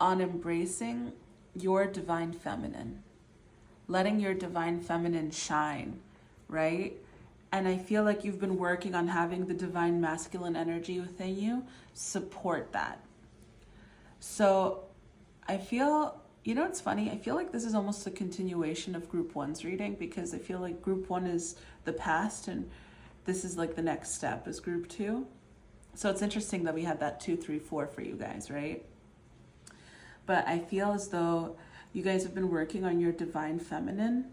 on embracing your divine feminine, letting your divine feminine shine, right? And I feel like you've been working on having the divine masculine energy within you support that. So I feel, you know, it's funny. I feel like this is almost a continuation of Group 1's reading because I feel like Group 1 is the past and this is like the next step is Group 2. So it's interesting that we had that 2, 3, 4 for you guys, right? But I feel as though you guys have been working on your divine feminine,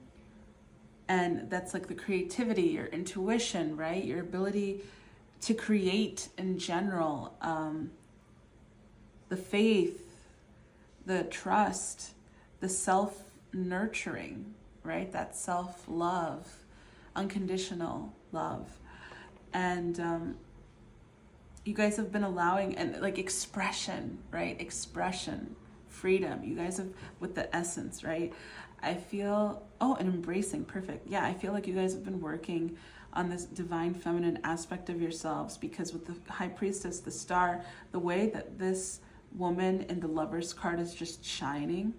and that's like the creativity, your intuition, right? Your ability to create in general, the faith, the trust, the self-nurturing, right? That self-love, unconditional love. And you guys have been allowing, and like expression, right? Expression, freedom. You guys have, with the essence, right? I feel, oh, and embracing, perfect. Yeah, I feel like you guys have been working on this divine feminine aspect of yourselves because with the High Priestess, the star, the way that this woman in the Lover's card is just shining.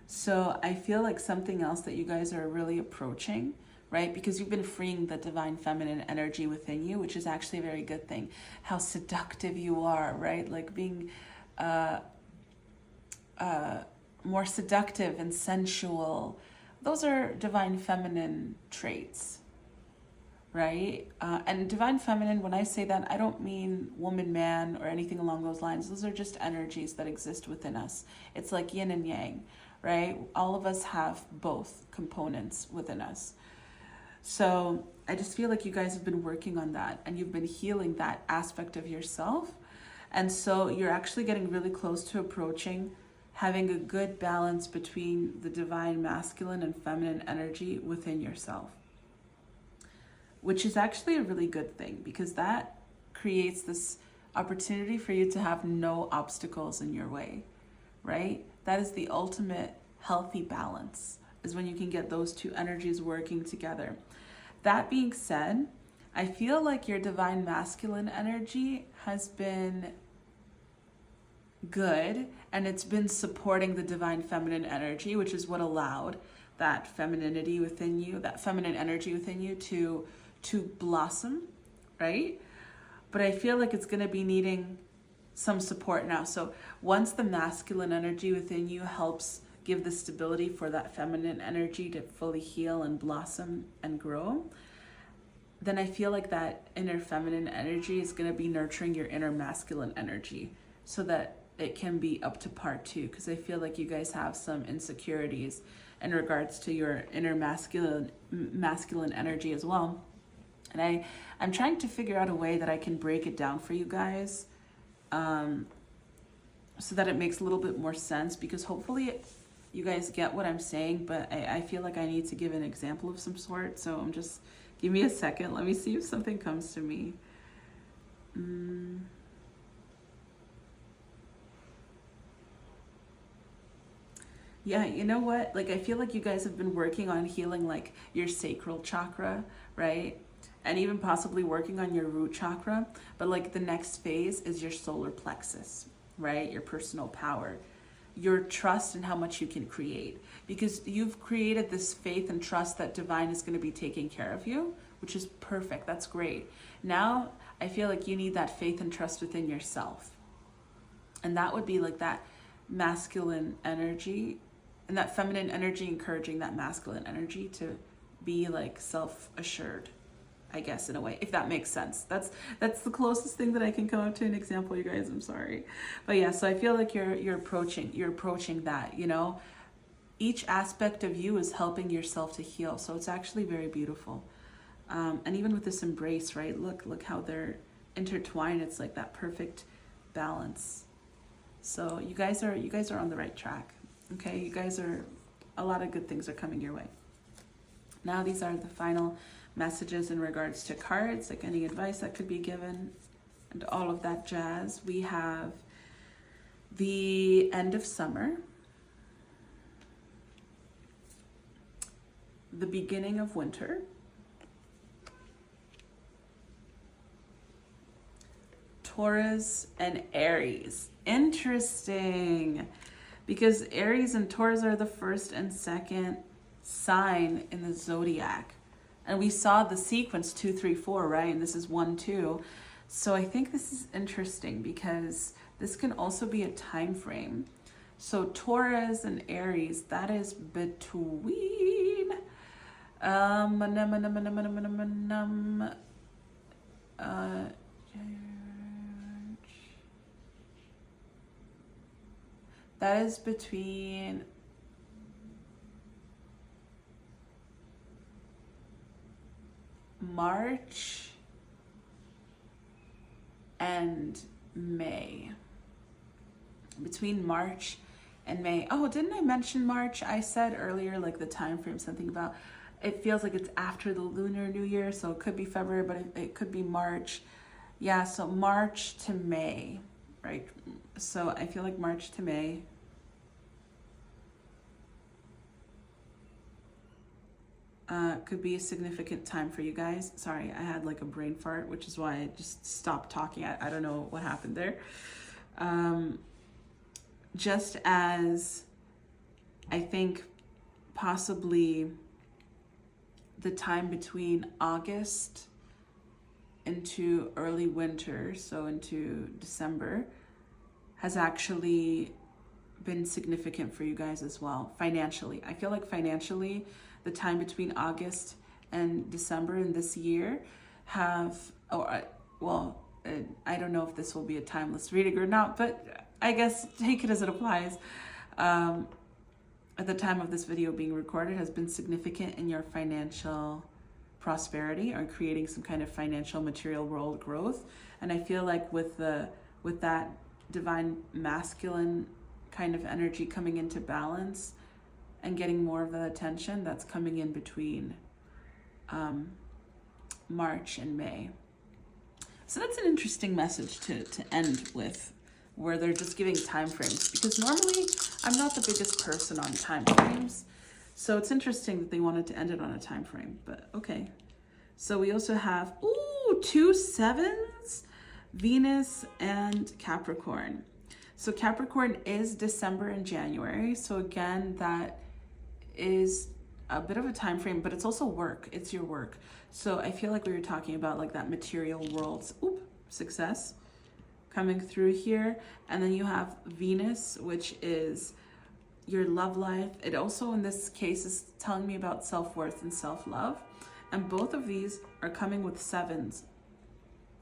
So I feel like something else that you guys are really approaching, right? Because you've been freeing the divine feminine energy within you, which is actually a very good thing. How seductive you are, right? Like being more seductive and sensual. Those are divine feminine traits, right? And divine feminine, when I say that, I don't mean woman, man, or anything along those lines. Those are just energies that exist within us. It's like yin and yang, right? All of us have both components within us. So I just feel like you guys have been working on that and you've been healing that aspect of yourself. And so you're actually getting really close to approaching having a good balance between the divine masculine and feminine energy within yourself, which is actually a really good thing because that creates this opportunity for you to have no obstacles in your way, right? That is the ultimate healthy balance, is when you can get those two energies working together. That being said, I feel like your divine masculine energy has been good, and it's been supporting the divine feminine energy, which is what allowed that femininity within you, that feminine energy within you to blossom, right? But I feel like it's going to be needing some support now. So once the masculine energy within you helps give the stability for that feminine energy to fully heal and blossom and grow, then I feel like that inner feminine energy is going to be nurturing your inner masculine energy so that it can be up to par too. Because I feel like you guys have some insecurities in regards to your inner masculine energy as well. And I'm trying to figure out a way that I can break it down for you guys, so that it makes a little bit more sense, because hopefully you guys get what I'm saying, but I feel like I need to give an example of some sort. So give me a second. Let me see if something comes to me. Yeah, you know what? Like, I feel like you guys have been working on healing like your sacral chakra, right? And even possibly working on your root chakra. But like the next phase is your solar plexus, right? Your personal power, your trust in how much you can create. Because you've created this faith and trust that divine is going to be taking care of you, which is perfect. That's great. Now, I feel like you need that faith and trust within yourself. And that would be like that masculine energy and that feminine energy encouraging that masculine energy to be like self-assured, I guess, in a way, if that makes sense. That's the closest thing that I can come up to an example, you guys. I'm sorry. But yeah, so I feel like you're approaching that, you know. Each aspect of you is helping yourself to heal. So it's actually very beautiful. And even with this embrace, right? Look how they're intertwined. It's like that perfect balance. So you guys are on the right track. Okay, you guys are, a lot of good things are coming your way. Now these are the final messages in regards to cards, like any advice that could be given and all of that jazz. We have the end of summer, the beginning of winter, Taurus and Aries. Interesting, because Aries and Taurus are the first and second sign in the zodiac. And we saw the sequence 2, 3, 4, right? And this is 1, 2. So I think this is interesting because this can also be a time frame. So Taurus and Aries, that is between that is between March and May. Between March and May. Oh, didn't I mention March? I said earlier, like the time frame, something about it feels like it's after the Lunar New Year, so it could be February, but it could be March. Yeah, so March to May, right? So I feel like March to May. Could be a significant time for you guys. Sorry, I had like a brain fart, which is why I just stopped talking. I don't know what happened there. Just as I think possibly the time between August into early winter, so into December, has actually been significant for you guys as well, financially. I feel like financially, the time between August and December in this year I don't know if this will be a timeless reading or not, but I guess take it as it applies. At the time of this video being recorded, has been significant in your financial prosperity or creating some kind of financial material world growth. And I feel like with that divine masculine kind of energy coming into balance and getting more of the attention that's coming in between March and May. So that's an interesting message to end with, where they're just giving time frames, because normally I'm not the biggest person on time frames. So it's interesting that they wanted to end it on a time frame, but okay. So we also have 2 sevens, Venus and Capricorn. So Capricorn is December and January. So again, that is a bit of a time frame, but it's also work. It's your work. So I feel like we were talking about like that material world's success coming through here. And then you have Venus, which is your love life. It also in this case is telling me about self-worth and self-love. And both of these are coming with sevens.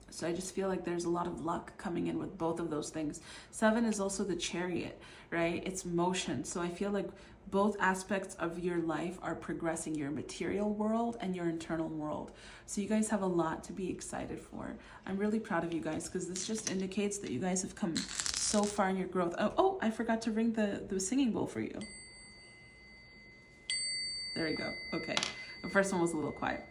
So I just feel like there's a lot of luck coming in with both of those things. 7 is also the Chariot, right? It's motion. So I feel like both aspects of your life are progressing, your material world and your internal world. So you guys have a lot to be excited for. I'm really proud of you guys because this just indicates that you guys have come so far in your growth. Oh, I forgot to ring the singing bowl for you. There we go. Okay. The first one was a little quiet.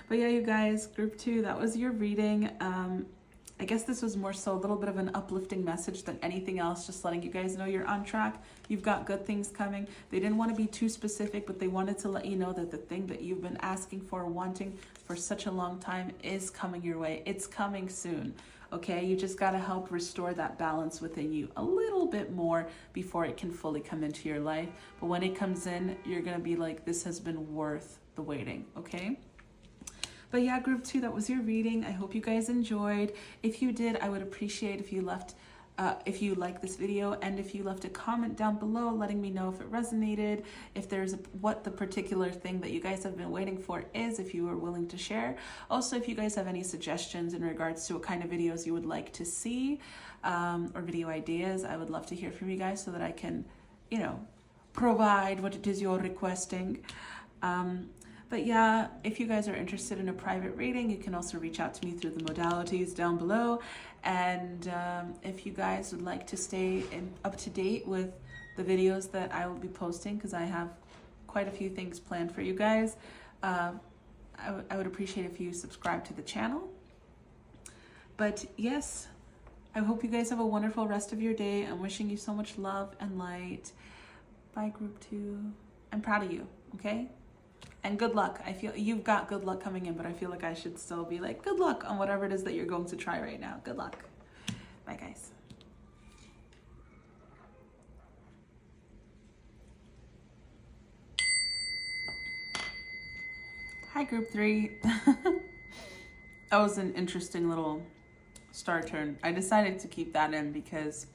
But yeah, you guys, group 2, that was your reading. I guess this was more so a little bit of an uplifting message than anything else, just letting you guys know you're on track. You've got good things coming. They didn't want to be too specific, but they wanted to let you know that the thing that you've been asking for, wanting for such a long time is coming your way. It's coming soon. Okay, you just got to help restore that balance within you a little bit more before it can fully come into your life. But when it comes in, you're going to be like, this has been worth the waiting, okay? But yeah, group 2, that was your reading. I hope you guys enjoyed. If you did, I would appreciate if you left, if you like this video, and if you left a comment down below letting me know if it resonated, if there's what the particular thing that you guys have been waiting for is, if you are willing to share. Also, if you guys have any suggestions in regards to what kind of videos you would like to see, or video ideas, I would love to hear from you guys so that I can, you know, provide what it is you're requesting. But yeah, if you guys are interested in a private reading, you can also reach out to me through the modalities down below. And if you guys would like to stay up to date with the videos that I will be posting, because I have quite a few things planned for you guys, I would appreciate if you subscribe to the channel. But yes, I hope you guys have a wonderful rest of your day. I'm wishing you so much love and light. Bye, group 2. I'm proud of you, okay? And good luck. I feel you've got good luck coming in, but I feel like I should still be like, good luck on whatever it is that you're going to try right now. Good luck. Bye, guys. Hi, group 3. That was an interesting little star turn. I decided to keep that in because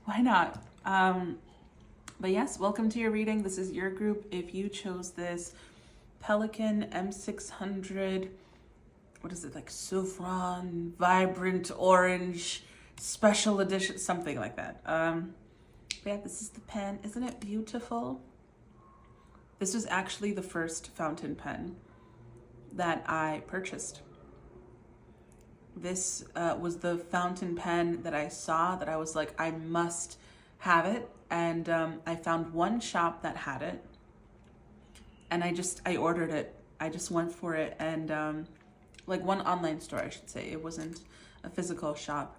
why not? But yes, welcome to your reading. This is your group. If you chose this Pelican M600, what is it, like saffron, vibrant orange, special edition, something like that. Yeah, this is the pen. Isn't it beautiful? This was actually the first fountain pen that I purchased. This was the fountain pen that I saw that I was like, I must have it. And I found one shop that had it. And I ordered it. I just went for it. And like one online store, I should say. It wasn't a physical shop.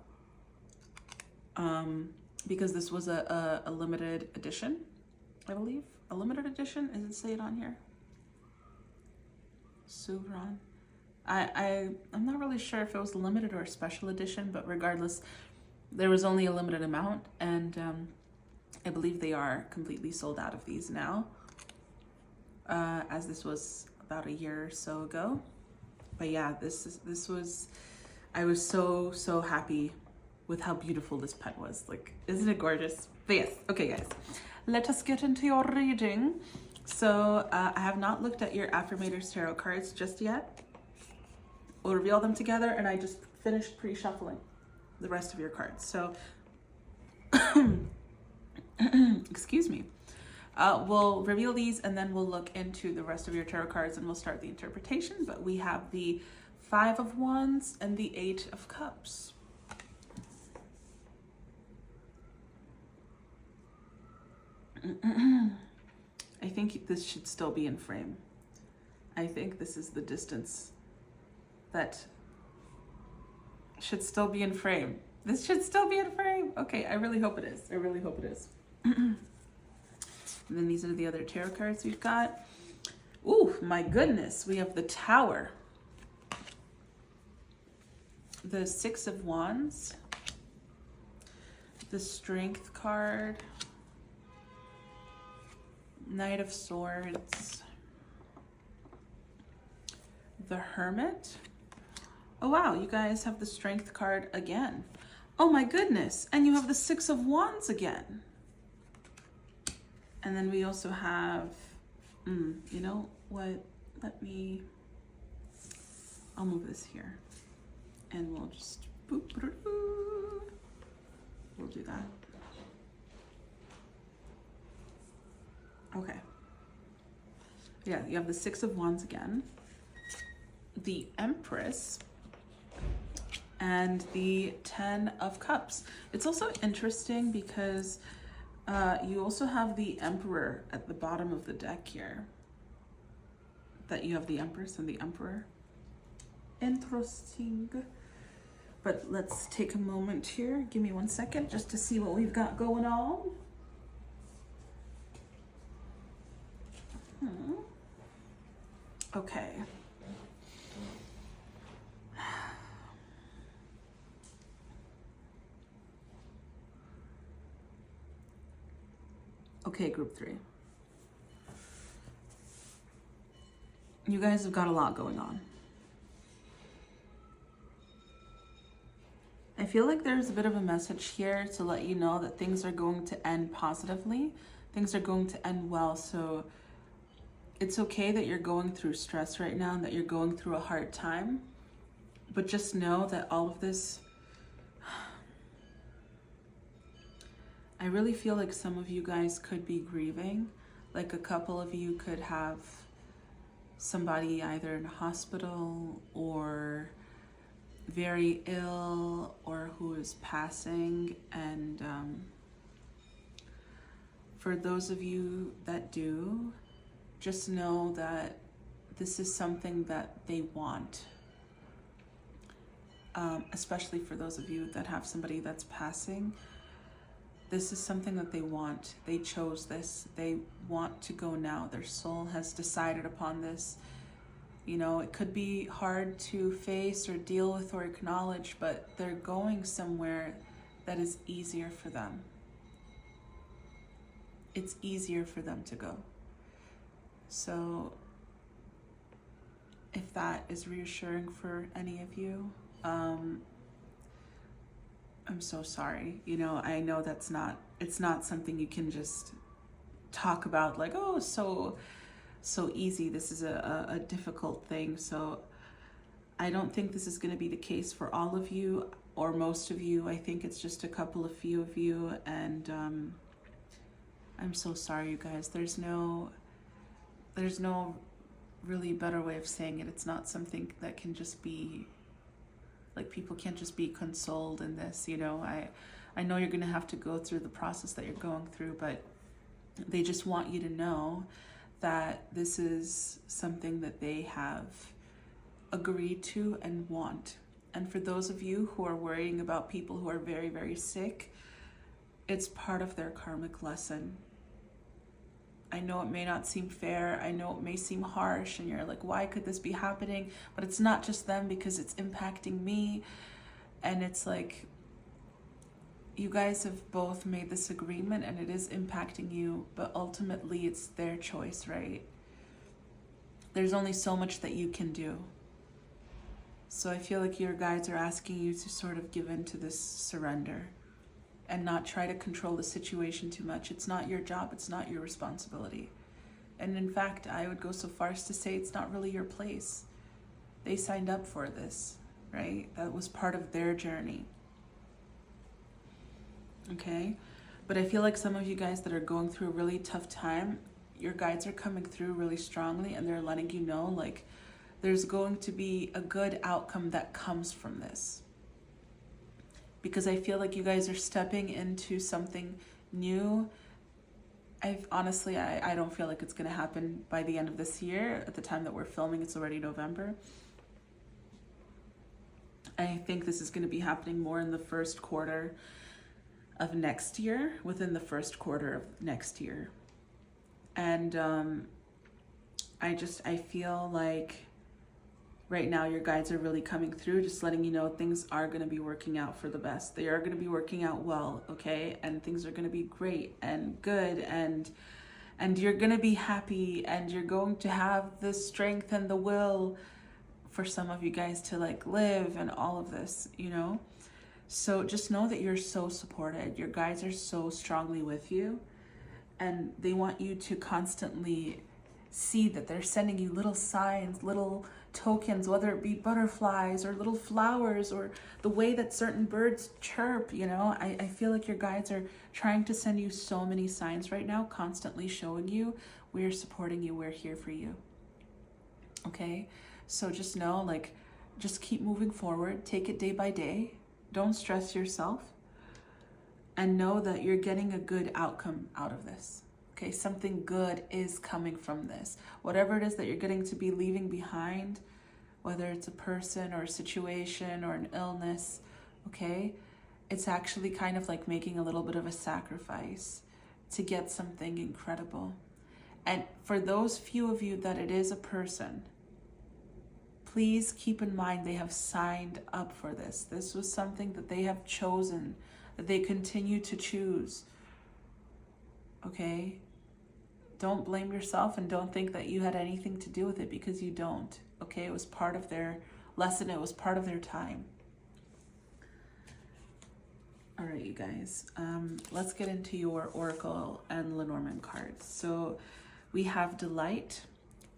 Because this was a limited edition, I believe. A limited edition? Does it say it on here? Souverain. I'm not really sure if it was a limited or a special edition, but regardless, there was only a limited amount. And I believe they are completely sold out of these now. As this was about a year or so ago. But yeah, I was so happy with how beautiful this pen was. Like, isn't it gorgeous? But yes, okay guys, let us get into your reading. So I have not looked at your Affirmators Tarot cards just yet. We'll reveal them together, and I just finished pre-shuffling the rest of your cards. So, excuse me. We'll reveal these and then we'll look into the rest of your tarot cards and we'll start the interpretation. But we have the 5 of Wands and the 8 of Cups. I think this should still be in frame. I think this is the distance that should still be in frame. This should still be in frame. Okay, I really hope it is. I really hope it is. And then these are the other tarot cards we've got. Ooh, my goodness. We have the Tower. The 6 of Wands. the Strength card, Knight of Swords, the Hermit. Oh wow, you guys have the Strength card again. Oh my goodness, and you have the Six of Wands again. And then we also have, you know what, I'll move this here. And we'll just, we'll do that. Okay. Yeah, you have the Six of Wands again, the Empress, and the Ten of Cups. It's also interesting because you also have the Emperor at the bottom of the deck here. That you have the Empress and the Emperor. Interesting. But let's take a moment here. Give me 1 second just to see what we've got going on. Okay. Okay, group 3. You guys have got a lot going on. I feel like there's a bit of a message here to let you know that things are going to end positively. Things are going to end well. So it's okay that you're going through stress right now and that you're going through a hard time. But just know that all of this, I really feel like some of you guys could be grieving. Like a couple of you could have somebody either in a hospital or very ill or who is passing. And for those of you that do, just know that this is something that they want. Especially for those of you that have somebody that's passing. This is something that they want. They chose this. They want to go now. Their soul has decided upon this. You know, it could be hard to face or deal with or acknowledge, but they're going somewhere that is easier for them. It's easier for them to go. So if that is reassuring for any of you, I'm so sorry. You know, I know it's not something you can just talk about like, oh, so easy. This is a difficult thing. So I don't think this is going to be the case for all of you or most of you. I think it's just a couple of few of you. And I'm so sorry, you guys. There's no really better way of saying it. It's not something that can just be, like, people can't just be consoled in this, you know. I know you're going to have to go through the process that you're going through, but they just want you to know that this is something that they have agreed to and want. And for those of you who are worrying about people who are very, very sick, it's part of their karmic lesson. I know it may not seem fair. I know it may seem harsh and you're like, why could this be happening? But it's not just them, because it's impacting me. And it's like, you guys have both made this agreement and it is impacting you, but ultimately it's their choice, right? There's only so much that you can do. So I feel like your guides are asking you to sort of give in to this surrender and not try to control the situation too much. It's not your job. It's not your responsibility. And in fact, I would go so far as to say it's not really your place. They signed up for this, right? That was part of their journey. Okay? But I feel like some of you guys that are going through a really tough time, your guides are coming through really strongly and they're letting you know, like, there's going to be a good outcome that comes from this. Because I feel like you guys are stepping into something new. I don't feel like it's going to happen by the end of this year. At the time that we're filming, it's already November. I think this is going to be happening more in the first quarter of next year, within the first quarter of next year. And I feel like right now your guides are really coming through, just letting you know things are going to be working out for the best. They are going to be working out well, okay? And things are going to be great and good, and you're going to be happy, and you're going to have the strength and the will for some of you guys to like live and all of this, you know? So just know that you're so supported. Your guides are so strongly with you, and they want you to constantly see that they're sending you little signs, little tokens, whether it be butterflies or little flowers or the way that certain birds chirp, you know. I feel like your guides are trying to send you so many signs right now, constantly showing you we're supporting you, we're here for you. Okay? So just know, like, just keep moving forward, take it day by day. Don't stress yourself, and know that you're getting a good outcome out of this. Okay, something good is coming from this. Whatever it is that you're getting to be leaving behind, whether it's a person or a situation or an illness, okay, it's actually kind of like making a little bit of a sacrifice to get something incredible. And for those few of you that it is a person, please keep in mind they have signed up for this. This was something that they have chosen, that they continue to choose. Okay? Don't blame yourself, and don't think that you had anything to do with it, because you don't. Okay? It was part of their lesson. It was part of their time. All right, you guys. Let's get into your Oracle and Lenormand cards. So we have Delight.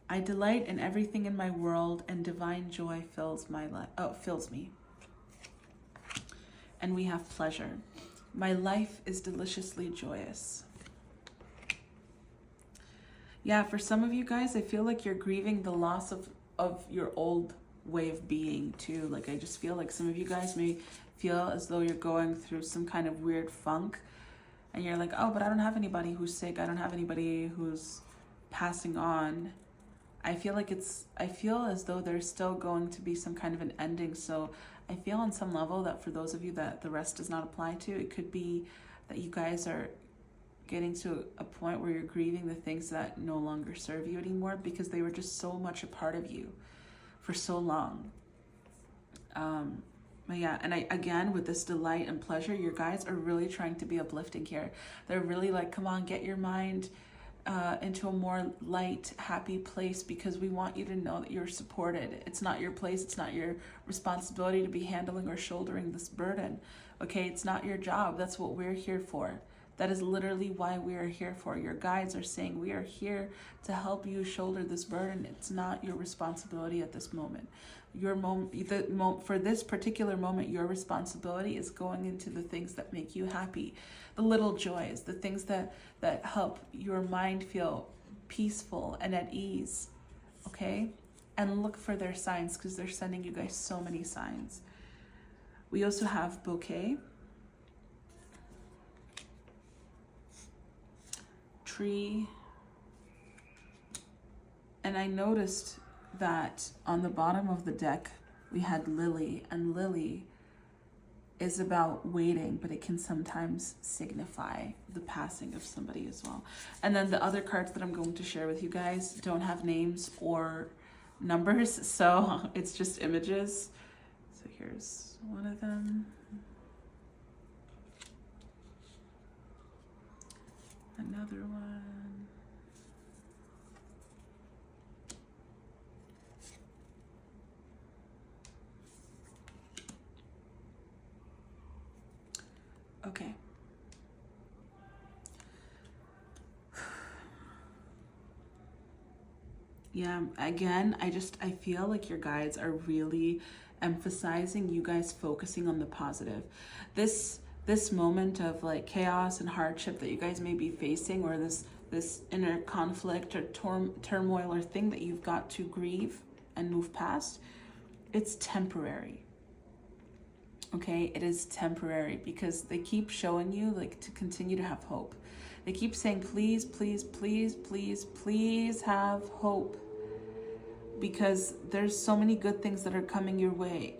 I delight in everything in my world, and divine joy fills me. And we have Pleasure. My life is deliciously joyous. Yeah, for some of you guys, I feel like you're grieving the loss of your old way of being too. Like, I just feel like some of you guys may feel as though you're going through some kind of weird funk, and you're like, oh, but I don't have anybody who's sick. I don't have anybody who's passing on. I feel as though there's still going to be some kind of an ending. So I feel on some level that for those of you that the rest does not apply to, it could be that you guys are getting to a point where you're grieving the things that no longer serve you anymore, because they were just so much a part of you for so long. But yeah, and again, with this delight and pleasure, your guides are really trying to be uplifting here. They're really like, come on, get your mind into a more light, happy place, because we want you to know that you're supported. It's not your place. It's not your responsibility to be handling or shouldering this burden. Okay, it's not your job. That's what we're here for. That is literally why we are here for. Your guides are saying we are here to help you shoulder this burden. It's not your responsibility at this moment. For this particular moment, your responsibility is going into the things that make you happy, the little joys, the things that help your mind feel peaceful and at ease, okay? And look for their signs, because they're sending you guys so many signs. We also have Bouquet, Tree, and I noticed that on the bottom of the deck we had Lily, and Lily is about waiting, but it can sometimes signify the passing of somebody as well. And then the other cards that I'm going to share with you guys don't have names or numbers, so it's just images. So here's one of them. Another one. Okay. Yeah, again, I feel like your guides are really emphasizing you guys focusing on the positive. This moment of like chaos and hardship that you guys may be facing, or this inner conflict or turmoil or thing that you've got to grieve and move past, it's temporary. Okay, it is temporary, because they keep showing you like to continue to have hope. They keep saying, please, please, please, please, please have hope, because there's so many good things that are coming your way.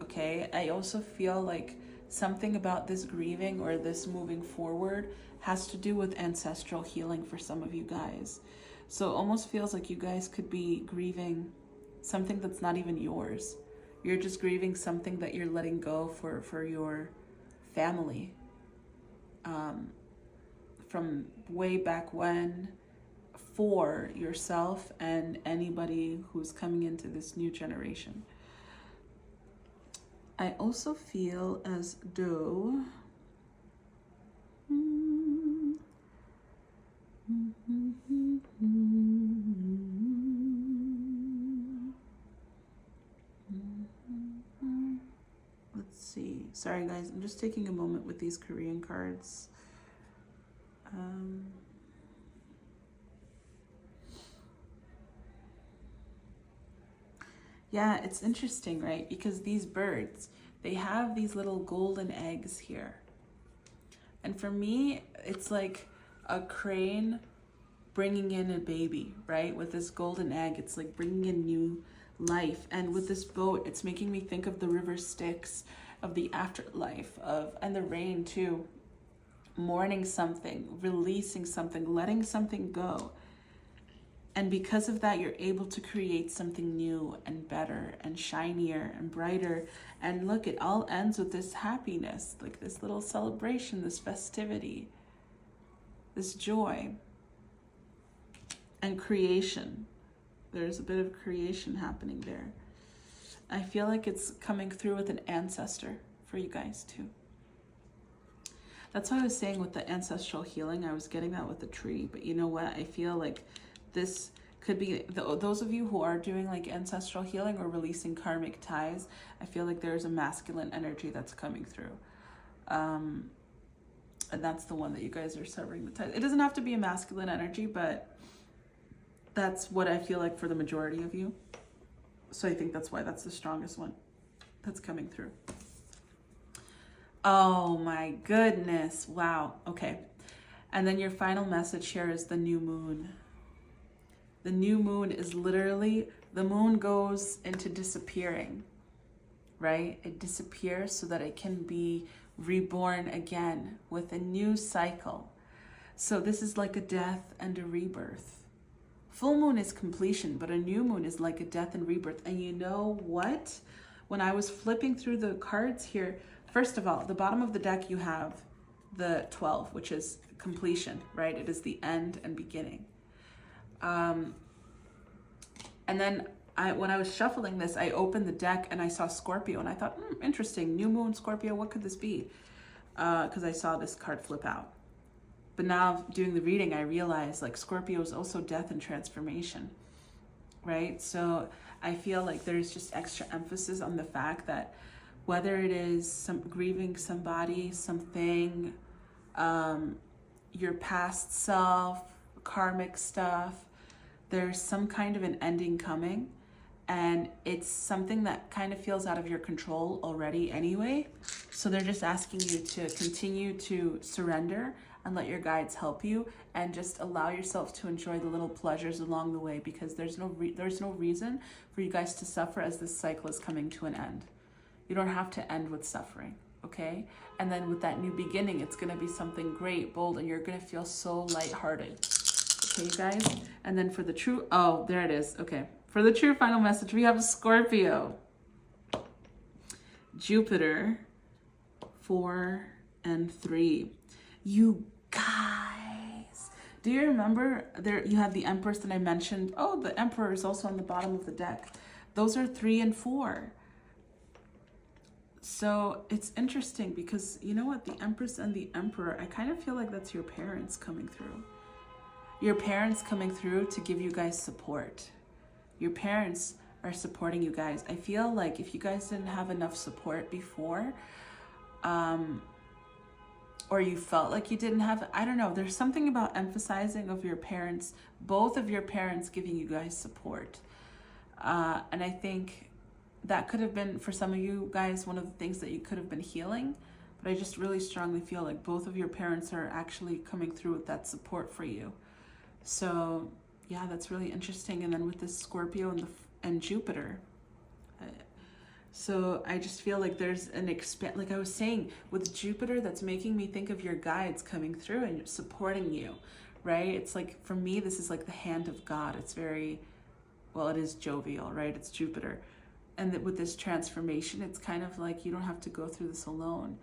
Okay, I also feel like something about this grieving or this moving forward has to do with ancestral healing for some of you guys. So it almost feels like you guys could be grieving something that's not even yours. You're just grieving something that you're letting go for your family, from way back when, for yourself and anybody who's coming into this new generation. I also feel as though let's see. Sorry guys, I'm just taking a moment with these Korean cards. Yeah, it's interesting, right? Because these birds, they have these little golden eggs here. And for me, it's like a crane bringing in a baby, right? With this golden egg, it's like bringing in new life. And with this boat, it's making me think of the river Styx, of the afterlife, and the rain too. Mourning something, releasing something, letting something go. And because of that, you're able to create something new and better and shinier and brighter. And look, it all ends with this happiness, like this little celebration, this festivity, this joy and creation. There's a bit of creation happening there. I feel like it's coming through with an ancestor for you guys too. That's why I was saying with the ancestral healing, I was getting that with the tree. But you know what? I feel like this could be, those of you who are doing like ancestral healing or releasing karmic ties, I feel like there's a masculine energy that's coming through. And that's the one that you guys are severing the ties. It doesn't have to be a masculine energy, but that's what I feel like for the majority of you. So I think that's why that's the strongest one that's coming through. Oh my goodness. Wow. Okay. And then your final message here is the new moon. The new moon is literally, the moon goes into disappearing, right? It disappears so that it can be reborn again with a new cycle. So this is like a death and a rebirth. Full moon is completion, but a new moon is like a death and rebirth. And you know what? When I was flipping through the cards here, first of all, the bottom of the deck, you have the 12, which is completion, right? It is the end and beginning. And then when I was shuffling this, I opened the deck and I saw Scorpio and I thought, interesting, new moon, Scorpio, what could this be? Because I saw this card flip out. But now doing the reading, I realized like Scorpio is also death and transformation, right? So I feel like there's just extra emphasis on the fact that whether it is grieving somebody, something, your past self, karmic stuff, there's some kind of an ending coming, and it's something that kind of feels out of your control already anyway. So they're just asking you to continue to surrender and let your guides help you, and just allow yourself to enjoy the little pleasures along the way, because there's no reason for you guys to suffer as this cycle is coming to an end. You don't have to end with suffering, okay? And then with that new beginning, it's gonna be something great, bold, and you're gonna feel so lighthearted. Okay, you guys? And then for the true, oh, there it is, okay. For the true final message, we have a Scorpio. Jupiter, 4 and 3. You guys, do you remember there you had the Empress that I mentioned? Oh, the Emperor is also on the bottom of the deck. Those are 3 and 4. So it's interesting because you know what, the Empress and the Emperor, I kind of feel like that's your parents coming through. Your parents coming through to give you guys support. Your parents are supporting you guys. I feel like if you guys didn't have enough support before, or you felt like you didn't have, I don't know, there's something about emphasizing of your parents, both of your parents giving you guys support. And I think that could have been, for some of you guys, one of the things that you could have been healing. But I just really strongly feel like both of your parents are actually coming through with that support for you. So yeah, that's really interesting. And then with this Scorpio and Jupiter, so I just feel like there's an like I was saying with Jupiter, that's making me think of your guides coming through and supporting you, right? It's like, for me, this is like the hand of God. It's very well, it is jovial, right? It's Jupiter. And that with this transformation, it's kind of like you don't have to go through this alone.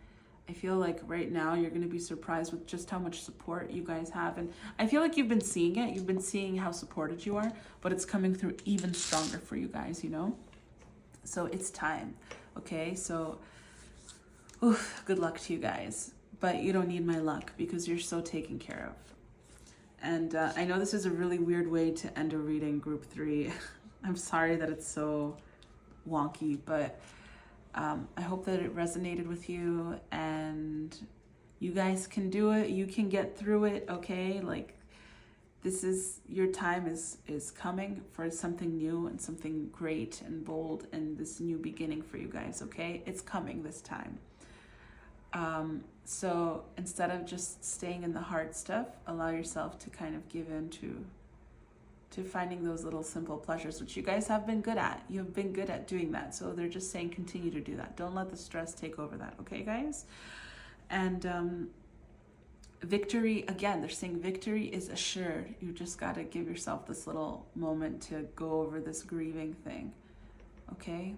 I feel like right now you're going to be surprised with just how much support you guys have. And I feel like you've been seeing it. You've been seeing how supported you are, but it's coming through even stronger for you guys, you know? So it's time, okay? So, oof, good luck to you guys. But you don't need my luck because you're so taken care of. And I know this is a really weird way to end a reading, group 3. I'm sorry that it's so wonky, but I hope that it resonated with you and you guys can do it. You can get through it, okay? Like, this is, your time is coming for something new and something great and bold and this new beginning for you guys, okay? It's coming this time. So instead of just staying in the hard stuff, allow yourself to kind of give in to finding those little simple pleasures, which you guys have been good at. You've been good at doing that. So they're just saying continue to do that. Don't let the stress take over that. Okay, guys? And victory, again, they're saying victory is assured. You just got to give yourself this little moment to go over this grieving thing. Okay?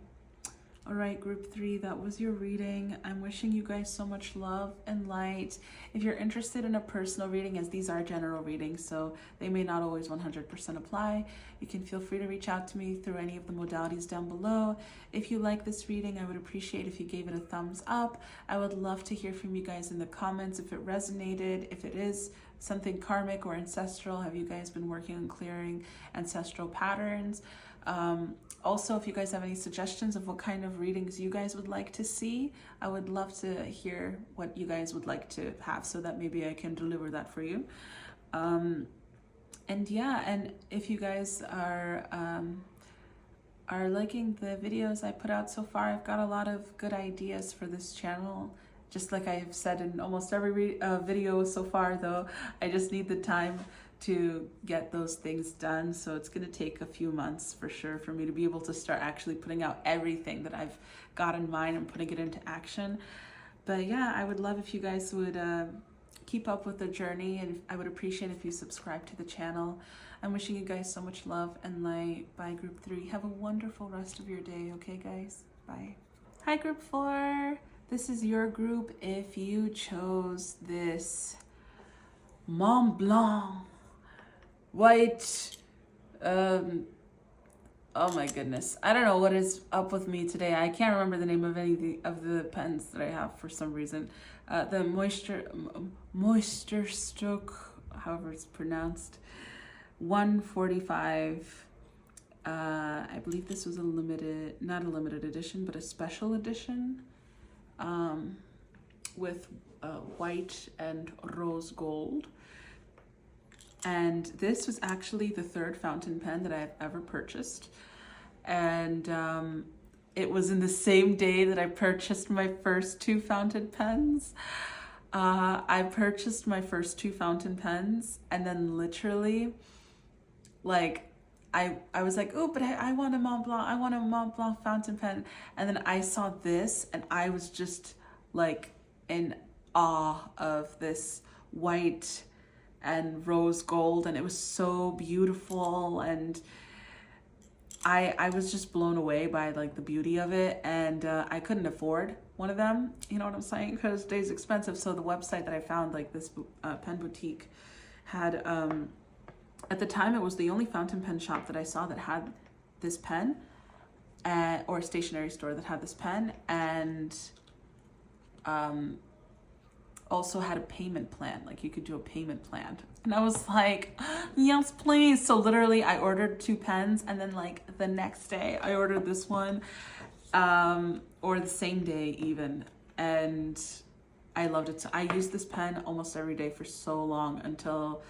All right, group 3, that was your reading. I'm wishing you guys so much love and light. If you're interested in a personal reading, as these are general readings, so they may not always 100% apply, you can feel free to reach out to me through any of the modalities down below. If you like this reading, I would appreciate if you gave it a thumbs up. I would love to hear from you guys in the comments if it resonated, if it is something karmic or ancestral. Have you guys been working on clearing ancestral patterns? Also, if you guys have any suggestions of what kind of readings you guys would like to see, I would love to hear what you guys would like to have so that maybe I can deliver that for you. And yeah, and if you guys are liking the videos I put out so far, I've got a lot of good ideas for this channel. Just like I've said in almost every video so far, though, I just need the time to get those things done. So it's going to take a few months for sure for me to be able to start actually putting out everything that I've got in mind and putting it into action. But yeah, I would love if you guys would keep up with the journey, and I would appreciate if you subscribe to the channel. I'm wishing you guys so much love and light. Bye, group 3. Have a wonderful rest of your day. Okay, guys? Bye. Hi, group 4. This is your group if you chose this Mont Blanc white, oh my goodness, I don't know what is up with me today. I can't remember the name of any of the pens that I have for some reason. The moisture stroke, however it's pronounced, 145. I believe this was not a limited edition, but a special edition, with white and rose gold. And this was actually the 3rd fountain pen that I've ever purchased. And it was in the same day that I purchased my first 2 fountain pens. I purchased my first 2 fountain pens, and then literally, like, I was like, oh, but I want a Mont Blanc. I want a Mont Blanc fountain pen. And then I saw this, and I was just like in awe of this white and rose gold, and it was so beautiful, and I was just blown away by like the beauty of it. And I couldn't afford one of them, you know what I'm saying, because it's expensive. So the website that I found, like this pen boutique, had at the time it was the only fountain pen shop that I saw that had this pen, or a stationery store that had this pen, and also had a payment plan. Like, you could do a payment plan. And I was like, yes, please. So literally I ordered 2 pens, and then like the next day I ordered this one, or the same day even. And I loved it. So I used this pen almost every day for so long until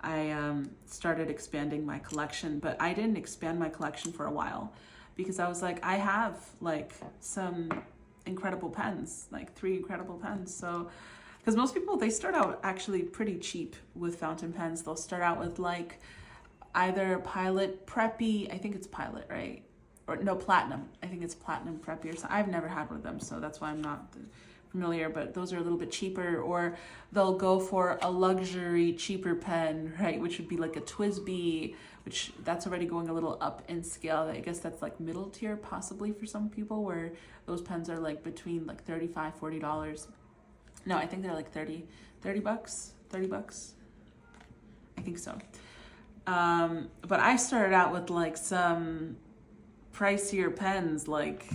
I started expanding my collection. But I didn't expand my collection for a while because I was like, I have like some incredible pens, like 3 incredible pens. So because most people, they start out actually pretty cheap with fountain pens. They'll start out with like either Pilot Preppy, I think it's Pilot, right? Or no, Platinum. I think it's Platinum Preppy or something. I've never had one of them, so that's why I'm not familiar, but those are a little bit cheaper. Or they'll go for a luxury cheaper pen, right, which would be like a TWSBI, which that's already going a little up in scale. I guess that's like middle tier possibly for some people, where those pens are like between like $35, $40. No, I think they're like 30 bucks, 30 bucks. I think so. But I started out with like some pricier pens, like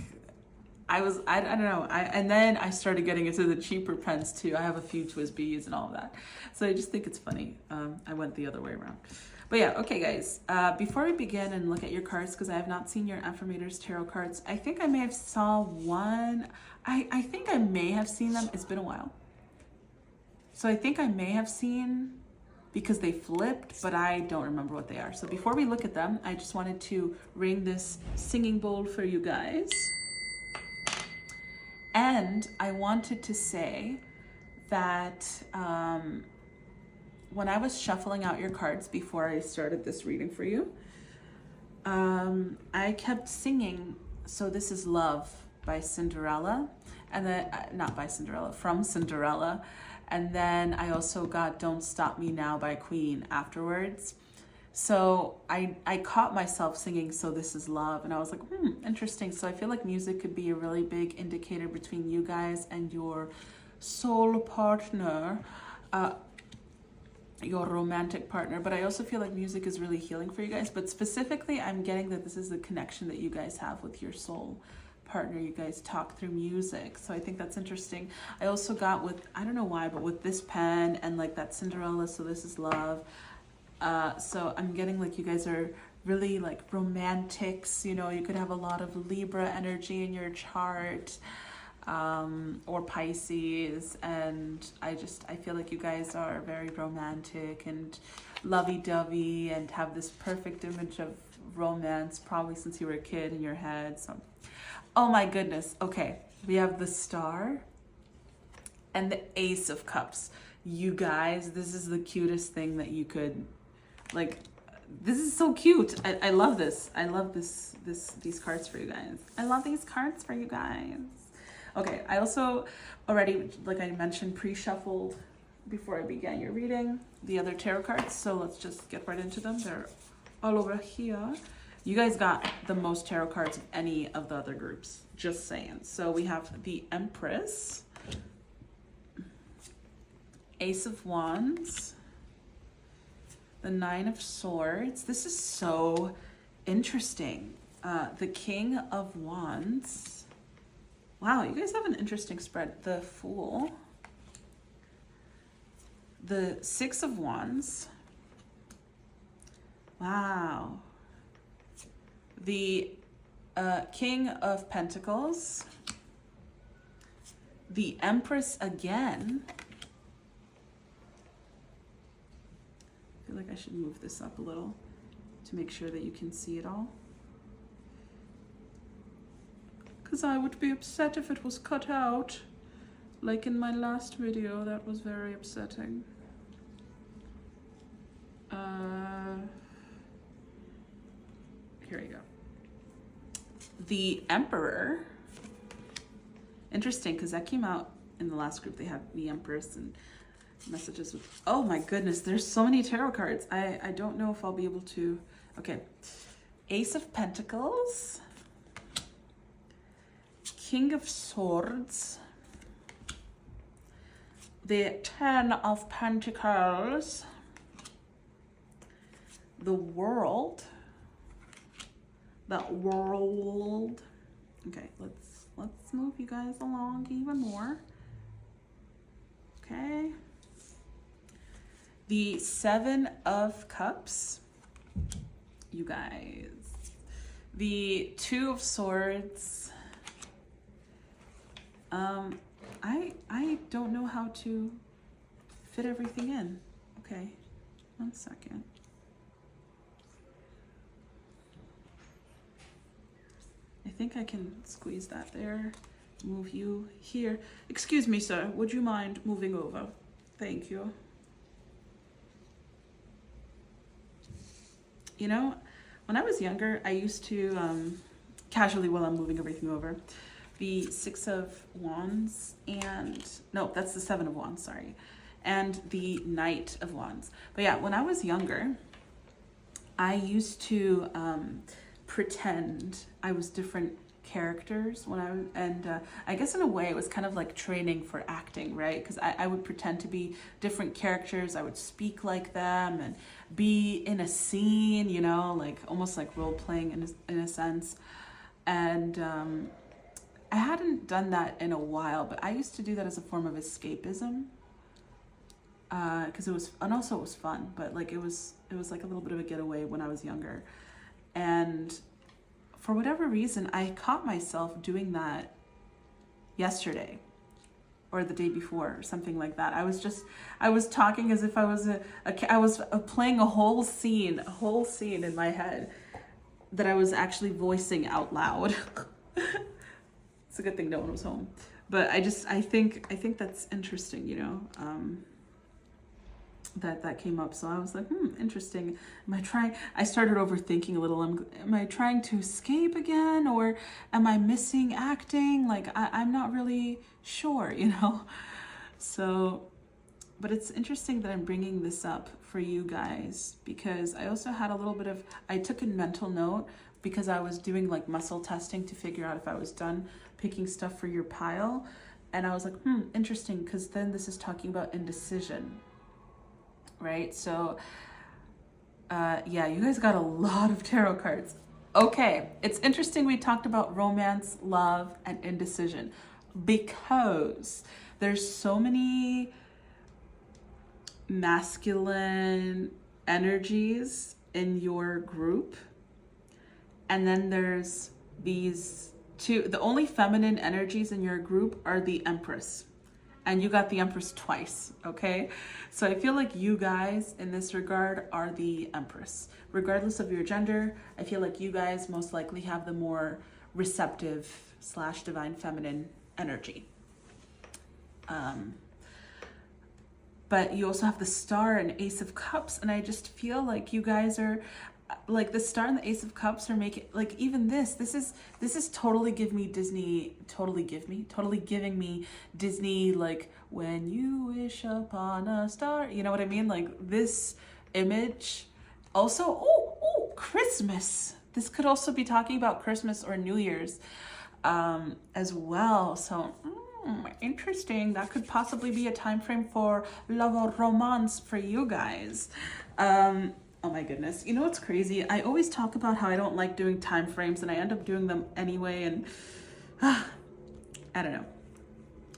I don't know. And then I started getting into the cheaper pens too. I have a few TWSBIs and all of that. So I just think it's funny. I went the other way around. But yeah, okay guys, before we begin and look at your cards, because I have not seen your Affirmators Tarot cards, I think I may have saw one. I think I may have seen them. It's been a while. So I think I may have seen, because they flipped, but I don't remember what they are. So before we look at them, I just wanted to ring this singing bowl for you guys. And I wanted to say that when I was shuffling out your cards before I started this reading for you, I kept singing So This Is Love by Cinderella, and then, not by Cinderella, from Cinderella. And then I also got Don't Stop Me Now by Queen afterwards. So I caught myself singing So This Is Love, and I was like, interesting. So I feel like music could be a really big indicator between you guys and your soul partner, your romantic partner. But I also feel like music is really healing for you guys. But specifically, I'm getting that this is the connection that you guys have with your soul partner. You guys talk through music, so I think that's interesting. I also got with, I don't know why, but with this pen and like that Cinderella So This Is Love, so I'm getting like you guys are really like romantics. You know, you could have a lot of Libra energy in your chart, or Pisces, and I feel like you guys are very romantic and lovey-dovey and have this perfect image of romance probably since you were a kid in your head. So oh my goodness. Okay, we have the Star and the Ace of Cups. You guys, this is the cutest thing that you could, like, this is so cute. I love this. I love these cards for you guys. I love these cards for you guys. Okay, I also already, like I mentioned, pre-shuffled before I began your reading the other tarot cards. So let's just get right into them. They're all over here. You guys got the most tarot cards of any of the other groups, just saying. So we have the Empress, Ace of Wands, the Nine of Swords. This is so interesting. The King of Wands. Wow, you guys have an interesting spread. The Fool, the Six of Wands. Wow. The King of Pentacles, the Empress again. I feel like I should move this up a little to make sure that you can see it all, because I would be upset if it was cut out, like in my last video. That was very upsetting. Here we go. The Emperor. Interesting, because that came out in the last group. They had the Empress and messages with, oh my goodness, there's so many tarot cards. I don't know if I'll be able to. Okay. Ace of Pentacles, King of Swords, the Ten of Pentacles, the World. That World. Okay, let's move you guys along even more. Okay. The Seven of Cups. You guys. The Two of Swords. I don't know how to fit everything in. Okay, 1 second. I think I can squeeze that there, move you here. Excuse me, sir, would you mind moving over? Thank you. You know, when I was younger, I used to, casually while I'm moving everything over, the Six of Wands, and no, that's the Seven of Wands, sorry, and the Knight of Wands. But yeah, when I was younger, I used to pretend I was different characters when I guess in a way it was kind of like training for acting, right? Because I would pretend to be different characters. I would speak like them and be in a scene, you know, like almost like role playing in a sense. And I hadn't done that in a while, but I used to do that as a form of escapism. Because it was, and also it was fun, but like it was like a little bit of a getaway when I was younger. And for whatever reason, I caught myself doing that yesterday or the day before or something like that. I was talking as if I was I was playing a whole scene in my head that I was actually voicing out loud. It's a good thing no one was home. But I think that's interesting, you know, that came up. So I was like, interesting. I started overthinking a little. Am I trying to escape again, or am I missing acting? Like, I'm not really sure, you know? So, but it's interesting that I'm bringing this up for you guys, because I also had a little bit of, I took a mental note because I was doing like muscle testing to figure out if I was done picking stuff for your pile. And I was like, interesting, because then this is talking about indecision. Right? So, yeah, you guys got a lot of tarot cards. Okay, it's interesting we talked about romance, love, and indecision, because there's so many masculine energies in your group, and then there's these two. The only feminine energies in your group are the Empress. And you got the Empress twice, okay? So I feel like you guys, in this regard, are the Empress. Regardless of your gender, I feel like you guys most likely have the more receptive / divine feminine energy. But you also have the Star and Ace of Cups, and I just feel like you guys are, like the Star and the Ace of Cups are making, like even this is totally giving me Disney, like when you wish upon a star, you know what I mean? Like this image. Also, Christmas. This could also be talking about Christmas or New Year's as well. So interesting. That could possibly be a time frame for love or romance for you guys. Oh my goodness. You know what's crazy? I always talk about how I don't like doing time frames, and I end up doing them anyway, and I don't know.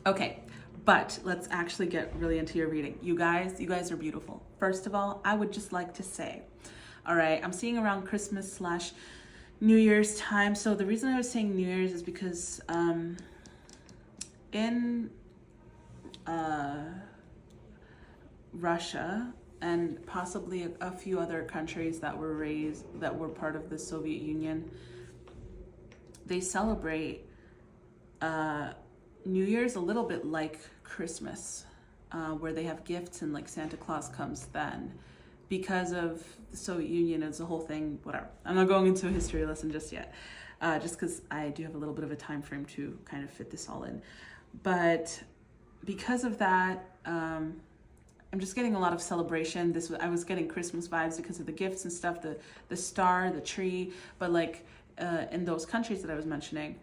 Okay, but let's actually get really into your reading. You guys are beautiful. First of all, I would just like to say, all right, I'm seeing around Christmas / New Year's time. So the reason I was saying New Year's is because in Russia, and possibly a few other countries that were part of the Soviet Union, they celebrate New Year's a little bit like Christmas, where they have gifts and like Santa Claus comes then. Because of the Soviet Union as a whole thing, whatever. I'm not going into a history lesson just yet, just because I do have a little bit of a time frame to kind of fit this all in. But because of that, I'm just getting a lot of celebration. I was getting Christmas vibes because of the gifts and stuff, the star, the tree. But like in those countries that I was mentioning,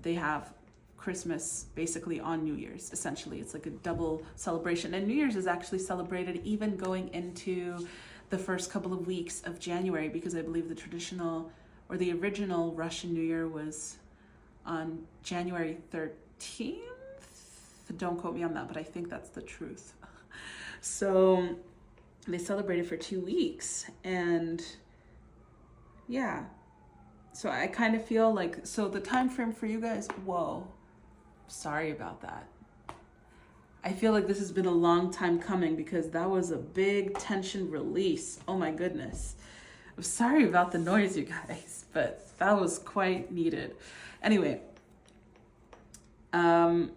they have Christmas basically on New Year's. Essentially, it's like a double celebration. And New Year's is actually celebrated even going into the first couple of weeks of January, because I believe the traditional or the original Russian New Year was on January 13th. Don't quote me on that, but I think that's the truth. So they celebrated for 2 weeks, and yeah. So I kind of feel like, so the time frame for you guys, whoa, sorry about that. I feel like this has been a long time coming, because that was a big tension release. Oh my goodness. I'm sorry about the noise, you guys, but that was quite needed. Anyway, I'm